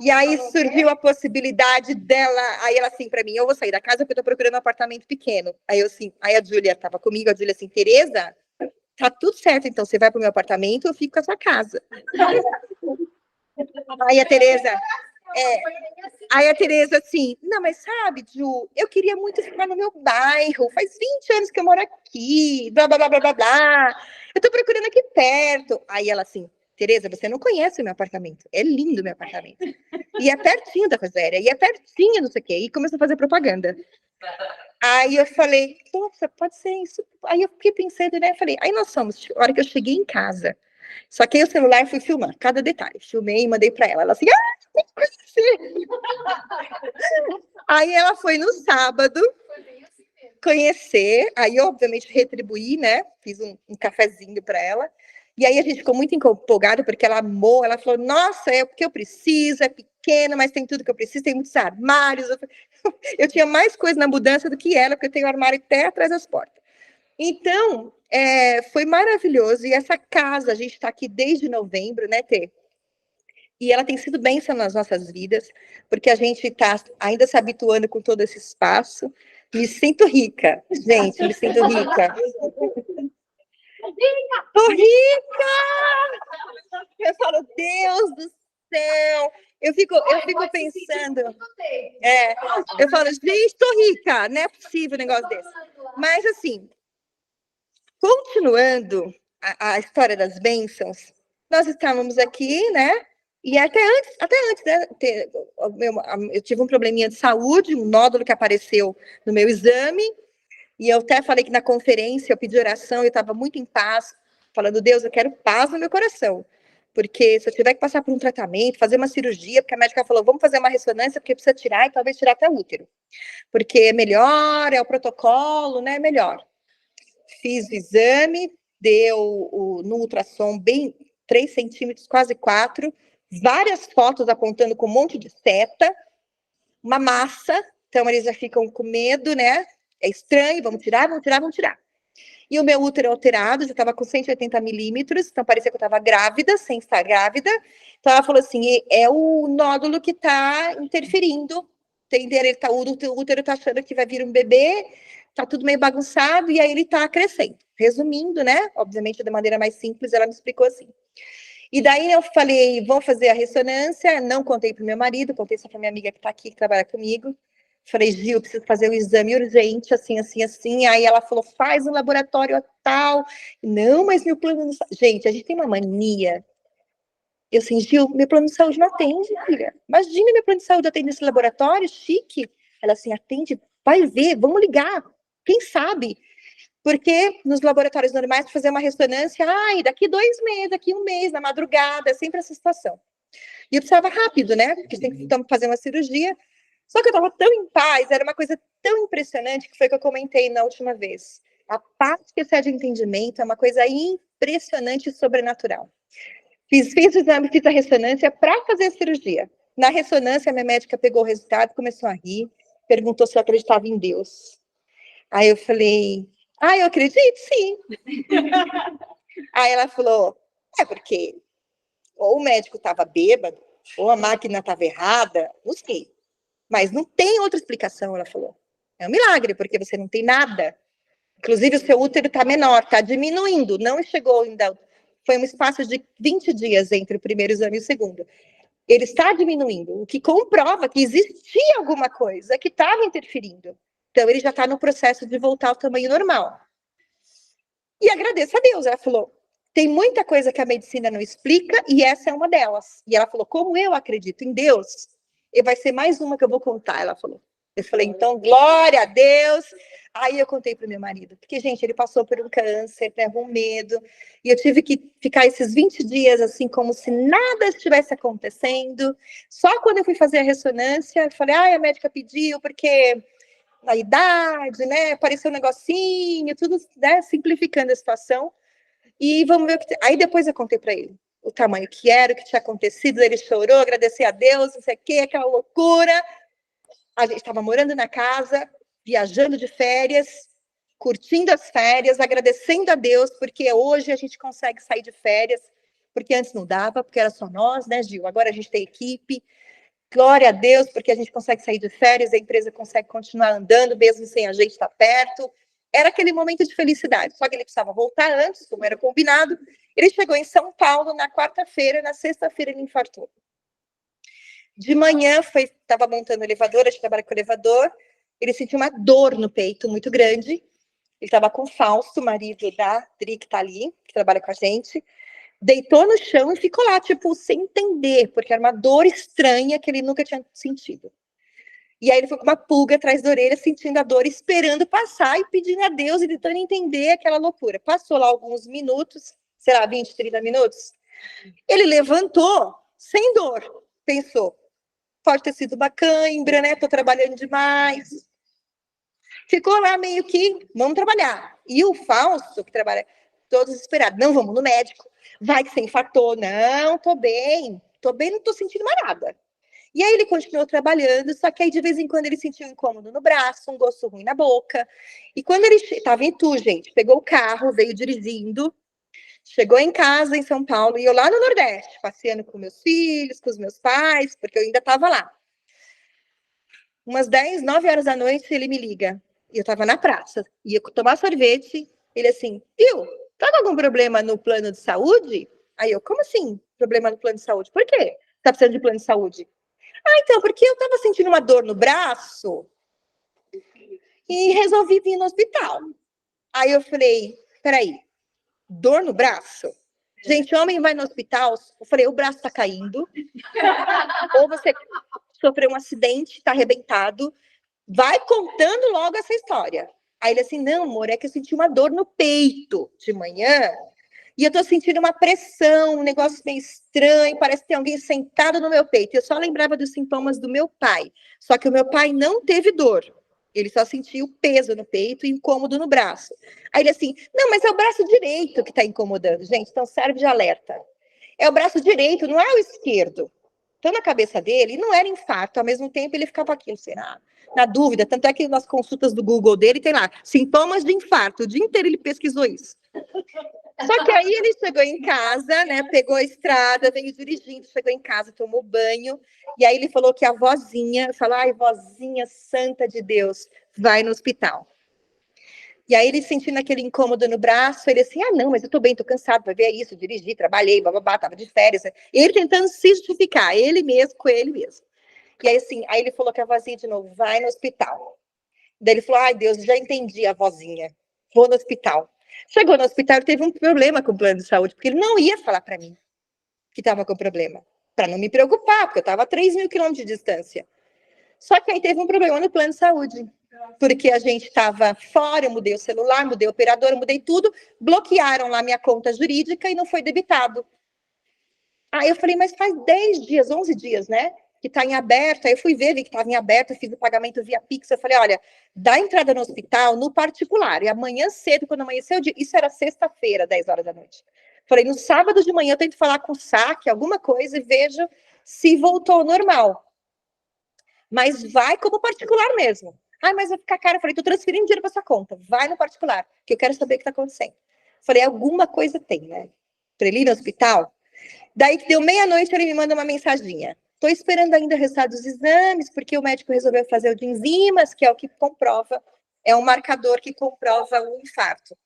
E aí surgiu a possibilidade dela, aí ela assim para mim, eu vou sair da casa porque eu tô procurando um apartamento pequeno. Aí eu assim, aí a Júlia estava comigo, a Júlia assim, Tereza, tá tudo certo, então você vai pro meu apartamento, eu fico com a sua casa. Aí a Tereza, aí a Tereza assim, não, mas sabe, Ju, eu queria muito ficar no meu bairro, faz 20 anos que eu moro aqui, blá, blá, blá, blá, blá, blá. Eu tô procurando aqui perto. Aí ela assim, Tereza, você não conhece o meu apartamento, é lindo o meu apartamento. E é pertinho da Roséria, e é pertinho, não sei o quê, e começou a fazer propaganda. Aí eu falei, nossa, pode ser isso. Aí eu fiquei pensando, né? Falei, aí nós fomos, a hora que eu cheguei em casa, só que aí o celular fui filmar cada detalhe. Filmei e mandei para ela. Ela assim, tem que conhecer. Aí ela foi no sábado conhecer, aí obviamente retribuí, né? Fiz um cafezinho para ela. E aí a gente ficou muito empolgada, porque ela amou, ela falou, nossa, é o que eu preciso, é pequeno, mas tem tudo que eu preciso, tem muitos armários. Eu tinha mais coisa na mudança do que ela, porque eu tenho armário até atrás das portas. Então, foi maravilhoso. E essa casa, a gente está aqui desde novembro, né, Tê? E ela tem sido bênção nas nossas vidas, porque a gente está ainda se habituando com todo esse espaço. Me sinto rica, gente, me sinto rica. Tô rica! Eu falo, Deus do céu! Eu fico pensando. Eu falo, gente, tô rica, não é possível um negócio desse. Mas, assim, continuando a história das bênçãos, nós estávamos aqui, né? E até antes, né? Eu tive um probleminha de saúde, um nódulo que apareceu no meu exame. E eu até falei que na conferência eu pedi oração, eu estava muito em paz, falando, Deus, eu quero paz no meu coração. Porque se eu tiver que passar por um tratamento, fazer uma cirurgia, porque a médica falou, vamos fazer uma ressonância, porque precisa tirar e talvez tirar até o útero. Porque é melhor, é o protocolo, né? É melhor. Fiz o exame, deu no ultrassom bem 3 centímetros, quase 4, várias fotos apontando com um monte de seta, uma massa, então eles já ficam com medo, né? É estranho, vamos tirar. E o meu útero alterado, já estava com 180 milímetros, então parecia que eu estava grávida, sem estar grávida. Então ela falou assim, é o nódulo que está interferindo, entendeu? O útero está achando que vai vir um bebê, está tudo meio bagunçado, e aí ele está crescendo. Resumindo, né? Obviamente, de maneira mais simples, ela me explicou assim. E daí eu falei, vamos fazer a ressonância, não contei para o meu marido, contei só para minha amiga que está aqui, que trabalha comigo. Falei, Gil, preciso fazer um exame urgente, assim, assim, assim. Aí ela falou, faz um laboratório tal. Não, mas meu plano de saúde... Gente, a gente tem uma mania. Eu assim, Gil, meu plano de saúde não atende, filha. Imagina, meu plano de saúde atende nesse laboratório, chique. Ela assim, atende, vai ver, vamos ligar. Quem sabe? Porque nos laboratórios normais, para fazer uma ressonância, daqui 2 meses, daqui 1 mês, na madrugada, é sempre essa situação. E eu precisava rápido, né? Porque tem que fazer uma cirurgia. Só que eu estava tão em paz, era uma coisa tão impressionante, que foi que eu comentei na última vez. A paz que excede o entendimento é uma coisa impressionante e sobrenatural. Fiz o exame, fiz a ressonância para fazer a cirurgia. Na ressonância, a minha médica pegou o resultado, começou a rir, perguntou se eu acreditava em Deus. Aí eu falei, eu acredito, sim. Aí ela falou, porque ou o médico estava bêbado, ou a máquina estava errada, não sei. Mas não tem outra explicação, ela falou. É um milagre, porque você não tem nada. Inclusive, o seu útero está menor, está diminuindo, não chegou ainda. Foi um espaço de 20 dias entre o primeiro exame e o segundo. Ele está diminuindo, o que comprova que existia alguma coisa que estava interferindo. Então, ele já está no processo de voltar ao tamanho normal. E agradeço a Deus. Ela falou, tem muita coisa que a medicina não explica e essa é uma delas. E ela falou, como eu acredito em Deus, vai ser mais uma que eu vou contar, ela falou. Eu falei, então, glória a Deus. Aí eu contei para o meu marido, porque, gente, ele passou por um câncer, teve um medo, e eu tive que ficar esses 20 dias, assim, como se nada estivesse acontecendo. Só quando eu fui fazer a ressonância, eu falei, a médica pediu, porque a idade, né, apareceu um negocinho, tudo, né, simplificando a situação. E vamos ver o que... Aí depois eu contei para ele o tamanho que era, o que tinha acontecido, ele chorou, agradeceu a Deus, não sei o quê, aquela loucura. A gente estava morando na casa, viajando de férias, curtindo as férias, agradecendo a Deus, porque hoje a gente consegue sair de férias, porque antes não dava, porque era só nós, né, Gil? Agora a gente tem equipe. Glória a Deus, porque a gente consegue sair de férias, a empresa consegue continuar andando, mesmo sem a gente estar perto. Era aquele momento de felicidade, só que ele precisava voltar antes, como era combinado. Ele chegou em São Paulo na quarta-feira, na sexta-feira ele infartou. De manhã, estava montando o elevador, a gente trabalha com o elevador, ele sentiu uma dor no peito muito grande. Ele estava com o Fausto, marido da Dri, que está ali, que trabalha com a gente. Deitou no chão e ficou lá, tipo, sem entender, porque era uma dor estranha que ele nunca tinha sentido. E aí ele foi com uma pulga atrás da orelha, sentindo a dor, esperando passar e pedindo a Deus e tentando entender aquela loucura. Passou lá alguns minutos, sei lá, 20, 30 minutos. Ele levantou sem dor. Pensou, pode ter sido uma cãibra, né? Tô trabalhando demais. Ficou lá meio que, vamos trabalhar. E o Fausto, que trabalha, todos desesperados, não, vamos no médico. Vai que você infartou. Não, tô bem, não tô sentindo mais nada. E aí ele continuou trabalhando, só que aí de vez em quando ele sentiu um incômodo no braço, um gosto ruim na boca. E quando ele estava em Itu, gente, pegou o carro, veio dirigindo, chegou em casa em São Paulo, e eu lá no Nordeste, passeando com meus filhos, com os meus pais, porque eu ainda estava lá. Umas 10, 9 horas da noite, ele me liga. E eu estava na praça, ia tomar sorvete. Ele assim, viu, tá com algum problema no plano de saúde? Aí eu, como assim, problema no plano de saúde? Por quê? Tá precisando de plano de saúde? Então, porque eu estava sentindo uma dor no braço e resolvi vir no hospital. Aí eu falei, peraí, dor no braço? Gente, homem vai no hospital, eu falei, o braço tá caindo, ou você sofreu um acidente, tá arrebentado, vai contando logo essa história. Aí ele assim, não, amor, é que eu senti uma dor no peito de manhã, e eu tô sentindo uma pressão, um negócio meio estranho, parece que tem alguém sentado no meu peito. Eu só lembrava dos sintomas do meu pai, só que o meu pai não teve dor. Ele só sentiu peso no peito e incômodo no braço. Aí ele assim, não, mas é o braço direito que tá incomodando. Gente, então serve de alerta. É o braço direito, não é o esquerdo. Então, na cabeça dele, não era infarto, ao mesmo tempo ele ficava aquilo, será? Na dúvida, tanto é que nas consultas do Google dele tem lá, sintomas de infarto, o dia inteiro ele pesquisou isso. Só que aí ele chegou em casa, né, pegou a estrada, veio dirigindo, chegou em casa, tomou banho, e aí ele falou que a vozinha, falou, ai, vozinha santa de Deus, vai no hospital. E aí ele sentindo aquele incômodo no braço, ele assim, não, mas eu tô bem, tô cansado, vai ver isso, dirigi, trabalhei, bababá, tava de férias. Ele tentando se justificar, ele mesmo, com ele mesmo. E aí assim, aí ele falou que a vozinha de novo, vai no hospital. Daí ele falou, ai Deus, já entendi a vozinha, vou no hospital. Chegou no hospital, ele teve um problema com o plano de saúde, porque ele não ia falar para mim que estava com problema, para não me preocupar, porque eu estava a 3.000 quilômetros de distância. Só que aí teve um problema no plano de saúde, porque a gente estava fora, eu mudei o celular, mudei a operadora, mudei tudo, bloquearam lá minha conta jurídica e não foi debitado. Aí eu falei, mas faz 10 dias, 11 dias, né? Que está em aberto. Aí eu fui ver, vi que estava em aberto, fiz o pagamento via Pix. Eu falei, olha, dá entrada no hospital no particular. E amanhã cedo, quando amanheceu o dia, isso era sexta-feira, 10 horas da noite. Falei, no sábado de manhã eu tento falar com o saque, alguma coisa, e vejo se voltou ao normal. Mas vai como particular mesmo. Mas vai ficar caro. Eu falei, tô transferindo dinheiro para sua conta. Vai no particular, que eu quero saber o que está acontecendo. Falei, alguma coisa tem, né? Para ele ir no hospital. Daí que deu meia-noite, ele me manda uma mensaginha. Estou esperando ainda o resultado dos exames, porque o médico resolveu fazer o de enzimas, que é o que comprova, é um marcador que comprova o infarto.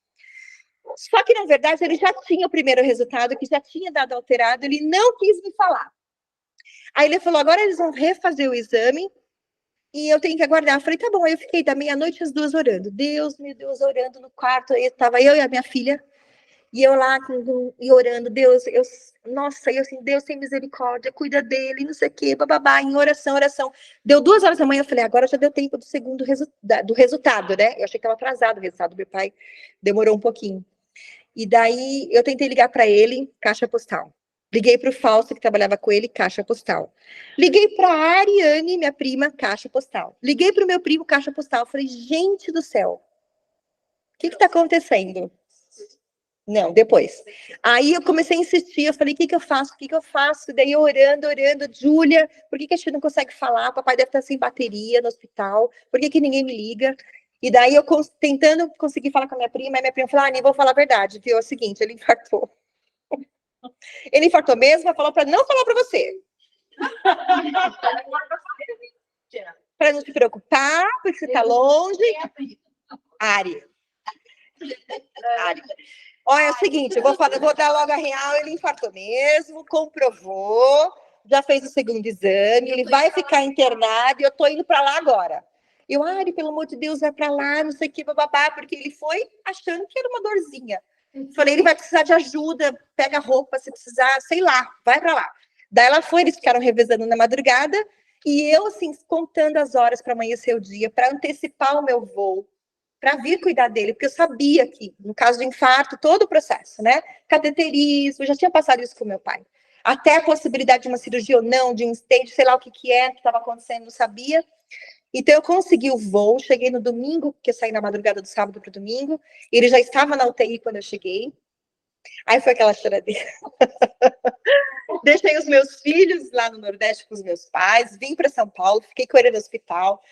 Só que, na verdade, ele já tinha o primeiro resultado, que já tinha dado alterado, ele não quis me falar. Aí ele falou, agora eles vão refazer o exame e eu tenho que aguardar. Eu falei, tá bom. Aí eu fiquei da meia-noite às 2 orando. Deus, meu Deus, orando no quarto. Aí estava eu e a minha filha, e eu lá e orando. Deus, nossa, eu assim, Deus tem misericórdia, cuida dele, não sei o quê, bababá, em oração, oração. Deu 2 horas da manhã, eu falei, agora já deu tempo do segundo do resultado, né? Eu achei que estava atrasado o resultado, meu pai demorou um pouquinho. E daí eu tentei ligar para ele, caixa postal. Liguei para o Fausto, que trabalhava com ele, caixa postal. Liguei para a Ariane, minha prima, caixa postal. Liguei para o meu primo, caixa postal. Falei, gente do céu, o que está acontecendo? Não, depois. Aí eu comecei a insistir, eu falei, o que eu faço? O que eu faço? Daí eu orando, Júlia, por que a gente não consegue falar? O papai deve estar sem bateria no hospital, por que ninguém me liga? E daí eu tentando conseguir falar com a minha prima, e minha prima falou, nem vou falar a verdade, viu? É o seguinte, ele infartou. Ele infartou mesmo, ela falou para não falar para você. Para não se preocupar, porque você está longe. Ari. Olha, é o seguinte, eu vou dar logo a real, ele infartou mesmo, comprovou, já fez o segundo exame, ele vai ficar internado e eu tô indo para lá agora. Eu, Ari, pelo amor de Deus, vai para lá, não sei o que, bababá, porque ele foi achando que era uma dorzinha. Falei, ele vai precisar de ajuda, pega roupa se precisar, sei lá, vai para lá. Daí ela foi, eles ficaram revezando na madrugada, e eu, assim, contando as horas para amanhecer o dia, para antecipar o meu voo, para vir cuidar dele, porque eu sabia que, no caso de infarto, todo o processo, né? Cateterismo, eu já tinha passado isso com meu pai. Até a possibilidade de uma cirurgia ou não, de um stage, sei lá o que estava acontecendo, não sabia. Então, eu consegui o voo, cheguei no domingo, porque eu saí na madrugada do sábado para o domingo, ele já estava na UTI quando eu cheguei. Aí foi aquela choradeira. Deixei os meus filhos lá no Nordeste com os meus pais, vim para São Paulo, fiquei com ele no hospital.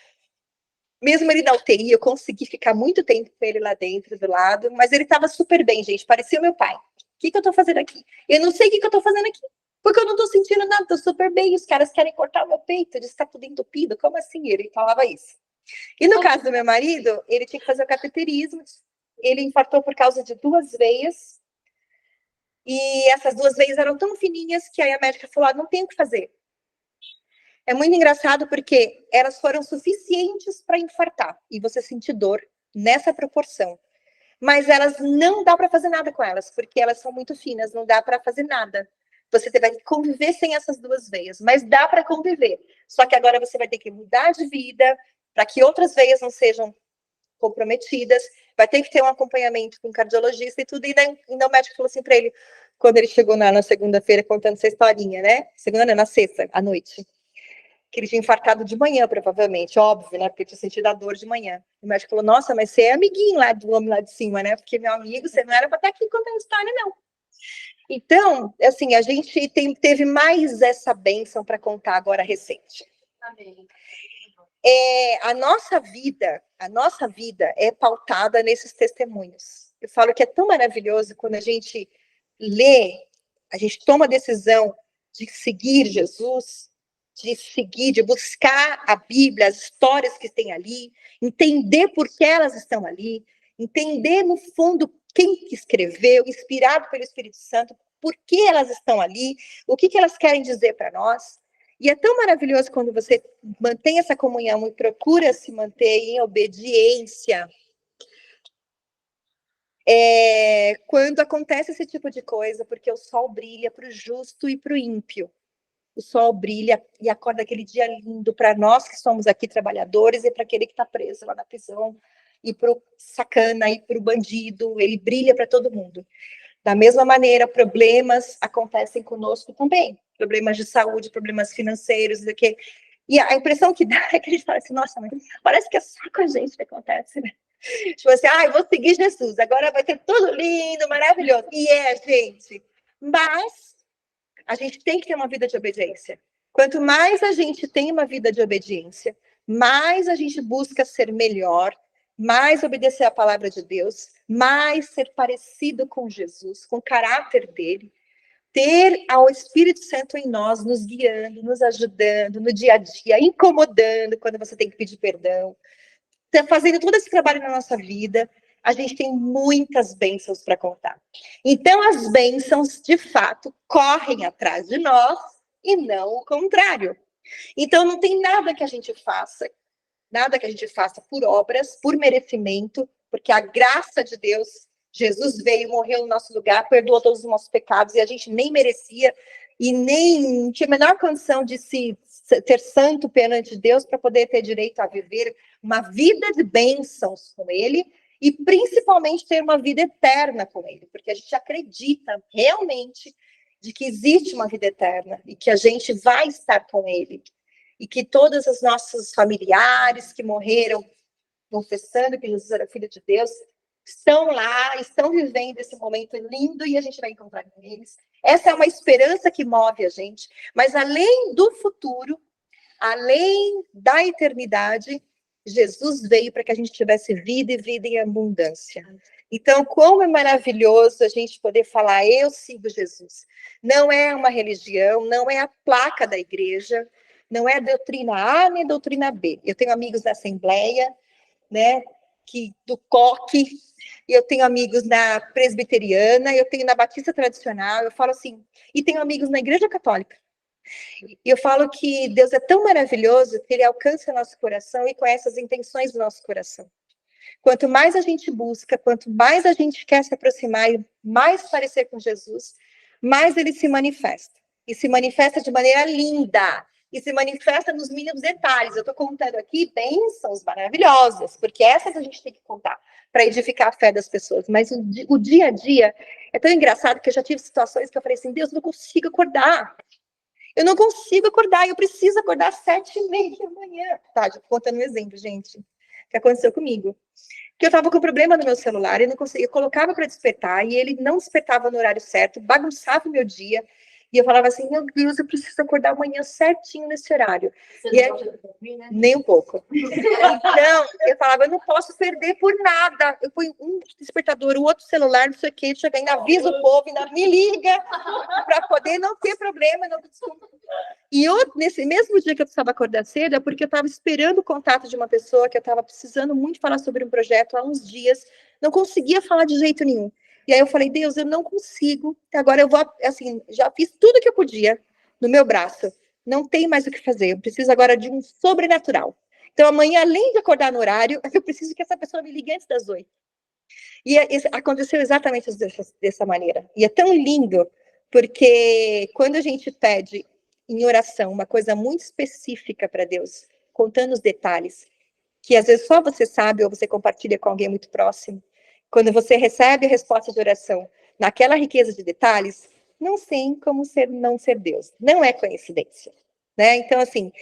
Mesmo ele na UTI, eu consegui ficar muito tempo com ele lá dentro, do lado, mas ele estava super bem, gente, parecia o meu pai. O que eu estou fazendo aqui? Eu não sei o que eu estou fazendo aqui, porque eu não estou sentindo nada, estou super bem, os caras querem cortar o meu peito, diz que está tudo entupido, como assim? Ele falava isso. E no caso do meu marido, ele tinha que fazer o cateterismo, ele infartou por causa de 2 veias, e essas 2 veias eram tão fininhas que aí a médica falou, não tem o que fazer. É muito engraçado porque elas foram suficientes para infartar e você sentir dor nessa proporção. Mas elas não dá para fazer nada com elas, porque elas são muito finas, não dá para fazer nada. Você vai conviver sem essas 2 veias, mas dá para conviver. Só que agora você vai ter que mudar de vida para que outras veias não sejam comprometidas, vai ter que ter um acompanhamento com um cardiologista e tudo. E ainda o médico falou assim para ele, quando ele chegou na segunda-feira contando essa historinha, né? Segunda não, na sexta, à noite. Que ele tinha infartado de manhã, provavelmente, óbvio, né? Porque tinha sentido a dor de manhã. O médico falou, nossa, mas você é amiguinho lá do homem lá de cima, né? Porque, meu amigo, você não era para estar aqui contando história, não. Então, assim, a gente teve mais essa bênção para contar agora recente. Amém. A nossa vida é pautada nesses testemunhos. Eu falo que é tão maravilhoso quando a gente lê, a gente toma a decisão de seguir Jesus, de buscar a Bíblia, as histórias que tem ali, entender por que elas estão ali, entender, no fundo, quem que escreveu, inspirado pelo Espírito Santo, por que elas estão ali, o que elas querem dizer para nós. E é tão maravilhoso quando você mantém essa comunhão e procura se manter em obediência. Quando acontece esse tipo de coisa, porque o sol brilha para o justo e para o ímpio. O sol brilha e acorda aquele dia lindo para nós que somos aqui trabalhadores e para aquele que está preso lá na prisão, e para o sacana, e para o bandido, ele brilha para todo mundo. Da mesma maneira, problemas acontecem conosco também. Problemas de saúde, problemas financeiros, e a impressão que dá é que a gente fala assim, nossa, mas parece que é só com a gente que acontece, né? Tipo assim, eu vou seguir Jesus, agora vai ter tudo lindo, maravilhoso. E gente, mas a gente tem que ter uma vida de obediência. Quanto mais a gente tem uma vida de obediência, mais a gente busca ser melhor, mais obedecer a palavra de Deus, mais ser parecido com Jesus, com o caráter dele, ter ao Espírito Santo em nós, nos guiando, nos ajudando no dia a dia, incomodando quando você tem que pedir perdão, fazendo todo esse trabalho na nossa vida, a gente tem muitas bênçãos para contar. Então, as bênçãos, de fato, correm atrás de nós e não o contrário. Então, não tem nada que a gente faça por obras, por merecimento, porque a graça de Deus, Jesus veio, morreu no nosso lugar, perdoou todos os nossos pecados, e a gente nem merecia, e nem tinha a menor condição de se ter santo perante Deus para poder ter direito a viver uma vida de bênçãos com Ele, e principalmente ter uma vida eterna com Ele, porque a gente acredita realmente de que existe uma vida eterna, e que a gente vai estar com Ele, e que todos os nossos familiares que morreram confessando que Jesus era Filho de Deus, estão lá, estão vivendo esse momento lindo e a gente vai encontrar com eles. Essa é uma esperança que move a gente, mas além do futuro, além da eternidade, Jesus veio para que a gente tivesse vida e vida em abundância. Então, como é maravilhoso a gente poder falar, eu sigo Jesus. Não é uma religião, não é a placa da igreja, não é doutrina A nem doutrina B. Eu tenho amigos da Assembleia, né, do COC, eu tenho amigos na Presbiteriana, eu tenho na Batista Tradicional, eu falo assim, e tenho amigos na Igreja Católica. E eu falo que Deus é tão maravilhoso que Ele alcança o nosso coração e conhece as intenções do nosso coração. Quanto mais a gente busca, quanto mais a gente quer se aproximar e mais parecer com Jesus, mais Ele se manifesta. E se manifesta de maneira linda. E se manifesta nos mínimos detalhes. Eu estou contando aqui bênçãos maravilhosas, porque essas a gente tem que contar para edificar a fé das pessoas. Mas o dia a dia é tão engraçado que eu já tive situações que eu falei assim, Deus, eu não consigo acordar. Eu não consigo acordar, eu preciso acordar às 7h30 da manhã. Tá, contando um exemplo, gente, que aconteceu comigo. Que eu estava com problema no meu celular, eu não conseguia, eu colocava para despertar e ele não despertava no horário certo, bagunçava o meu dia. E eu falava assim, meu Deus, eu preciso acordar amanhã certinho nesse horário. Você E não gosta de dormir, né? nem um pouco. Então, eu falava, eu não posso perder por nada. Eu ponho um despertador, o outro celular, não sei o quê, chega ainda avisa o povo, ainda me liga, para poder não ter problema. Não... E nesse mesmo dia que eu precisava acordar cedo, é porque eu estava esperando o contato de uma pessoa que eu estava precisando muito falar sobre um projeto há uns dias, não conseguia falar de jeito nenhum. E aí eu falei, Deus, eu não consigo, agora eu vou, assim, já fiz tudo que eu podia no meu braço, não tem mais o que fazer, eu preciso agora de um sobrenatural. Então amanhã, além de acordar no horário, eu preciso que essa pessoa me ligue antes das 8. E aconteceu exatamente dessa maneira. E é tão lindo, porque quando a gente pede em oração uma coisa muito específica para Deus, contando os detalhes, que às vezes só você sabe ou você compartilha com alguém muito próximo, quando você recebe a resposta de oração naquela riqueza de detalhes, não sei como não ser Deus. Não é coincidência. Né? Então, assim,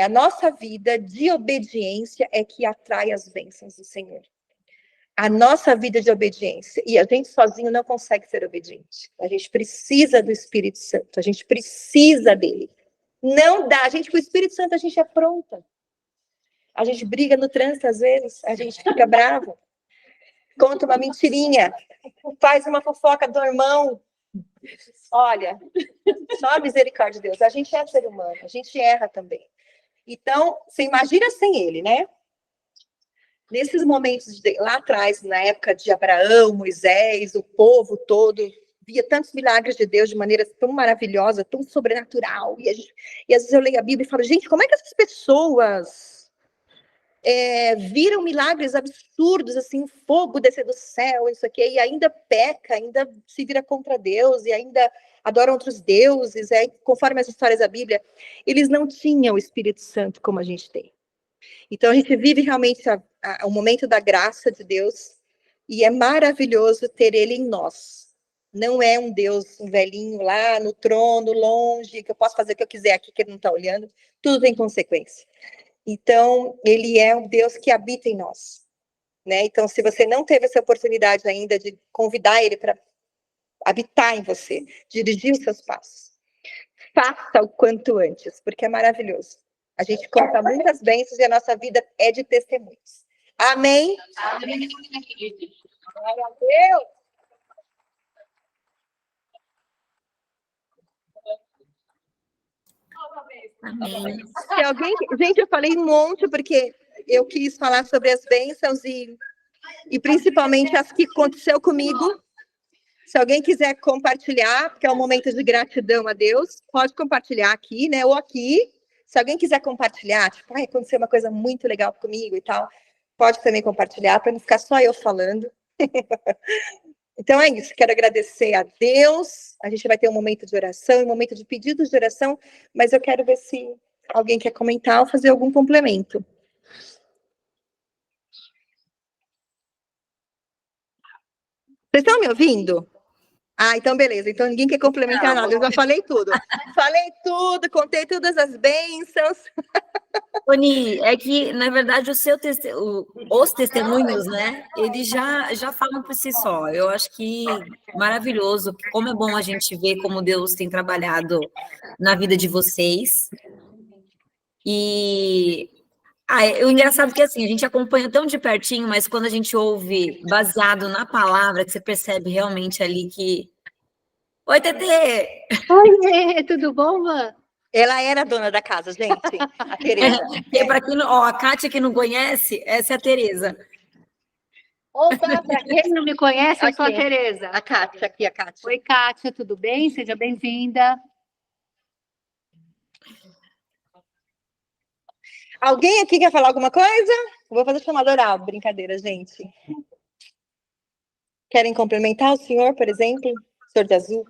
a nossa vida de obediência é que atrai as bênçãos do Senhor. A nossa vida de obediência. E a gente sozinho não consegue ser obediente. A gente precisa do Espírito Santo. A gente precisa dele. Não dá. Com o Espírito Santo, a gente é pronta. A gente briga no trânsito, às vezes. A gente fica bravo. Conta uma mentirinha, faz uma fofoca do irmão. Olha, só a misericórdia de Deus. A gente é ser humano, a gente erra também. Então, você imagina sem ele, né? Nesses momentos lá atrás, na época de Abraão, Moisés, o povo todo, via tantos milagres de Deus de maneira tão maravilhosa, tão sobrenatural. E às vezes eu leio a Bíblia e falo, gente, como é que essas pessoas viram milagres absurdos, assim, fogo descer do céu, isso aqui, e ainda peca, ainda se vira contra Deus, e ainda adoram outros deuses, conforme as histórias da Bíblia, eles não tinham o Espírito Santo como a gente tem. Então, a gente vive realmente o momento da graça de Deus, e é maravilhoso ter ele em nós. Não é um Deus, um velhinho lá no trono, longe, que eu posso fazer o que eu quiser aqui, que ele não está olhando, tudo tem consequência. Então, ele é um Deus que habita em nós, né? Então, se você não teve essa oportunidade ainda de convidar ele para habitar em você, dirigir os seus passos, faça o quanto antes, porque é maravilhoso. A gente conta muitas bênçãos e a nossa vida é de testemunhos. Amém? Amém. Glória a Deus. Amém. Se alguém... Gente, eu falei um monte porque eu quis falar sobre as bênçãos e principalmente as que aconteceu comigo. Se alguém quiser compartilhar, porque é um momento de gratidão a Deus, pode compartilhar aqui, né? Ou aqui. Se alguém quiser compartilhar, tipo, ai, aconteceu uma coisa muito legal comigo e tal, pode também compartilhar, para não ficar só eu falando. Então é isso, quero agradecer a Deus. A gente vai ter um momento de oração, um momento de pedidos de oração, mas eu quero ver se alguém quer comentar ou fazer algum complemento. Vocês estão me ouvindo? Ah, então beleza. Então ninguém quer complementar nada. Eu já falei tudo. Falei tudo, contei todas as bênçãos. Tony, é que, na verdade, os testemunhos, né, eles já falam por si só. Eu acho que maravilhoso, como é bom a gente ver como Deus tem trabalhado na vida de vocês. E o engraçado é que, assim, a gente acompanha tão de pertinho, mas quando a gente ouve baseado na palavra, que você percebe realmente ali que... Oi, Tetê! Oi, tudo bom, Van? Ela era a dona da casa, gente, a Tereza. Para quem não, a Kátia que não conhece, essa é a Tereza. Opa, para quem não me conhece, eu sou a Aqui. Tereza. A Kátia, aqui, a Kátia. Oi, Kátia, tudo bem? Seja bem-vinda. Alguém aqui quer falar alguma coisa? Eu vou fazer chamada oral, brincadeira, gente. Querem complementar o senhor, por exemplo? Senhor de azul?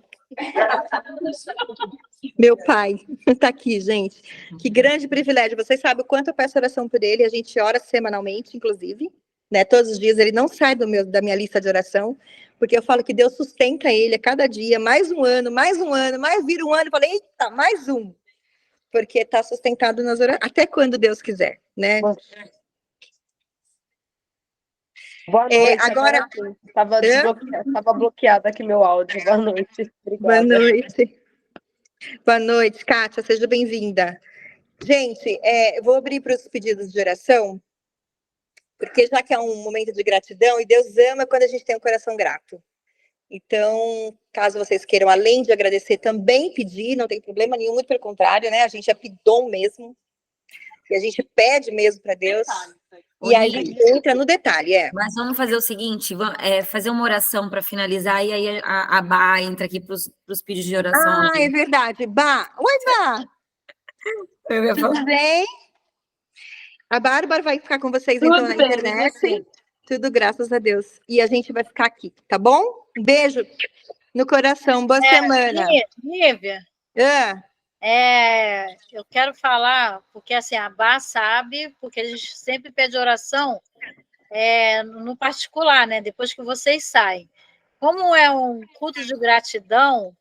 Meu pai está aqui, gente. Que grande privilégio. Vocês sabem o quanto eu peço oração por ele. A gente ora semanalmente, inclusive. Né? Todos os dias ele não sai da minha lista de oração, porque eu falo que Deus sustenta ele a cada dia. Mais um ano, mais vira um ano. Eu falei, eita, mais um. Porque está sustentado nas orações, até quando Deus quiser, né? Boa noite. Agora Estava bloqueado aqui meu áudio. Boa noite. Obrigada. Boa noite. Boa noite, Kátia, seja bem-vinda. Gente, eu vou abrir para os pedidos de oração, porque já que é um momento de gratidão, e Deus ama quando a gente tem um coração grato. Então, caso vocês queiram, além de agradecer, também pedir, não tem problema nenhum, muito pelo contrário, né? A gente é pidom mesmo, e a gente pede mesmo para Deus, e aí a gente entra no detalhe, Mas vamos fazer o seguinte, fazer uma oração para finalizar, e aí a Bá entra aqui para os pedidos de oração. Ah, é verdade. Bá. Oi, Bá. Tudo bem? A Bárbara vai ficar com vocês, então, na internet. Tudo graças a Deus. E a gente vai ficar aqui, tá bom? Um beijo no coração. Boa semana. Nívia, eu quero falar, porque assim, a Bá sabe, porque a gente sempre pede oração no particular, né? Depois que vocês saem. Como é um culto de gratidão,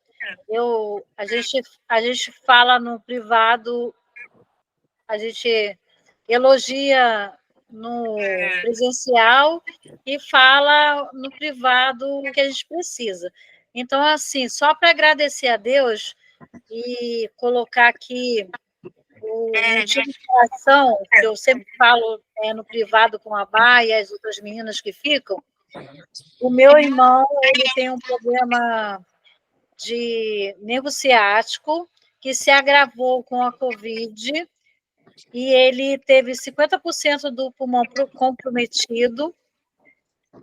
a gente fala no privado, a gente elogia no presencial e fala no privado o que a gente precisa. Então, assim, só para agradecer a Deus e colocar aqui o motivo de oração, que eu sempre falo no privado com a Bá e as outras meninas que ficam, o meu irmão, ele tem um problema de nervo ciático que se agravou com a Covid e ele teve 50% do pulmão comprometido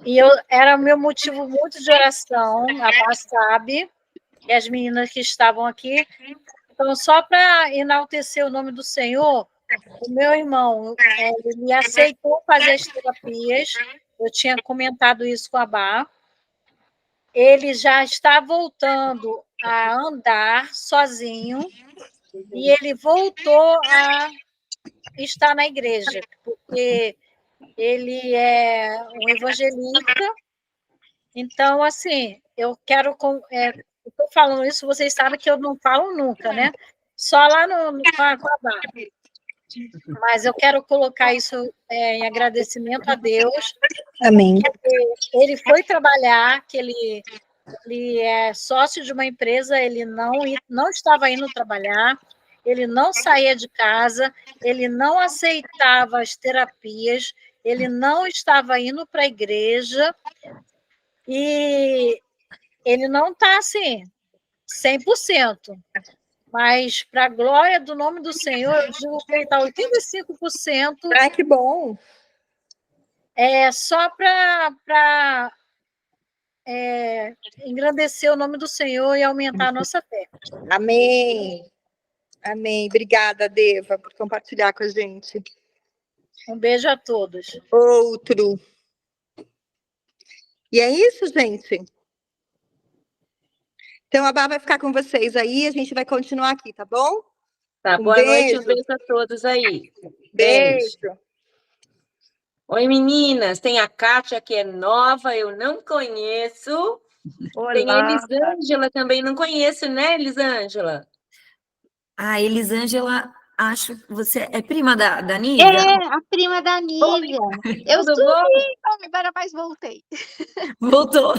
e era o meu motivo muito de oração, a Bá sabe, e as meninas que estavam aqui. Então, só para enaltecer o nome do Senhor, o meu irmão, ele aceitou fazer as terapias, eu tinha comentado isso com a Bá, ele já está voltando a andar sozinho e ele voltou a estar na igreja, porque ele é um evangelista. Então, assim, eu quero... Estou falando isso, vocês sabem que eu não falo nunca, né? Só lá com a Bá. Mas eu quero colocar isso em agradecimento a Deus. Amém. Ele foi trabalhar, que ele é sócio de uma empresa, ele não estava indo trabalhar, ele não saía de casa, ele não aceitava as terapias, ele não estava indo para a igreja, e ele não está assim, 100%. Mas, para a glória do nome do Senhor, eu digo que ele está 85%, Ai, que bom. só para engrandecer o nome do Senhor e aumentar a nossa fé. Amém. Amém. Obrigada, Deva, por compartilhar com a gente. Um beijo a todos. Outro. E é isso, gente. Então, a Bá vai ficar com vocês aí, a gente vai continuar aqui, tá bom? Tá, Um boa noite, beijo. um beijo a todos aí. Beijo. Oi, meninas, tem a Kátia, que é nova, eu não conheço. Tem a Olá. Elisângela também, não conheço, né, Elisângela? Ah, Elisângela, acho que você é prima da Nívia? A prima da Nívia. Eu Tudo sumi, bom? agora mais voltei. Voltou.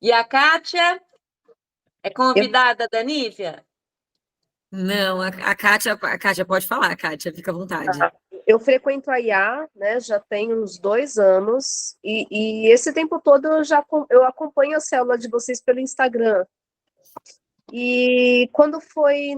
E a Kátia? É convidada da Nívia? Não, a Kátia pode falar, Kátia, fica à vontade. Eu frequento a IA, né, já tem uns 2 anos, e esse tempo todo eu acompanho a célula de vocês pelo Instagram. E quando foi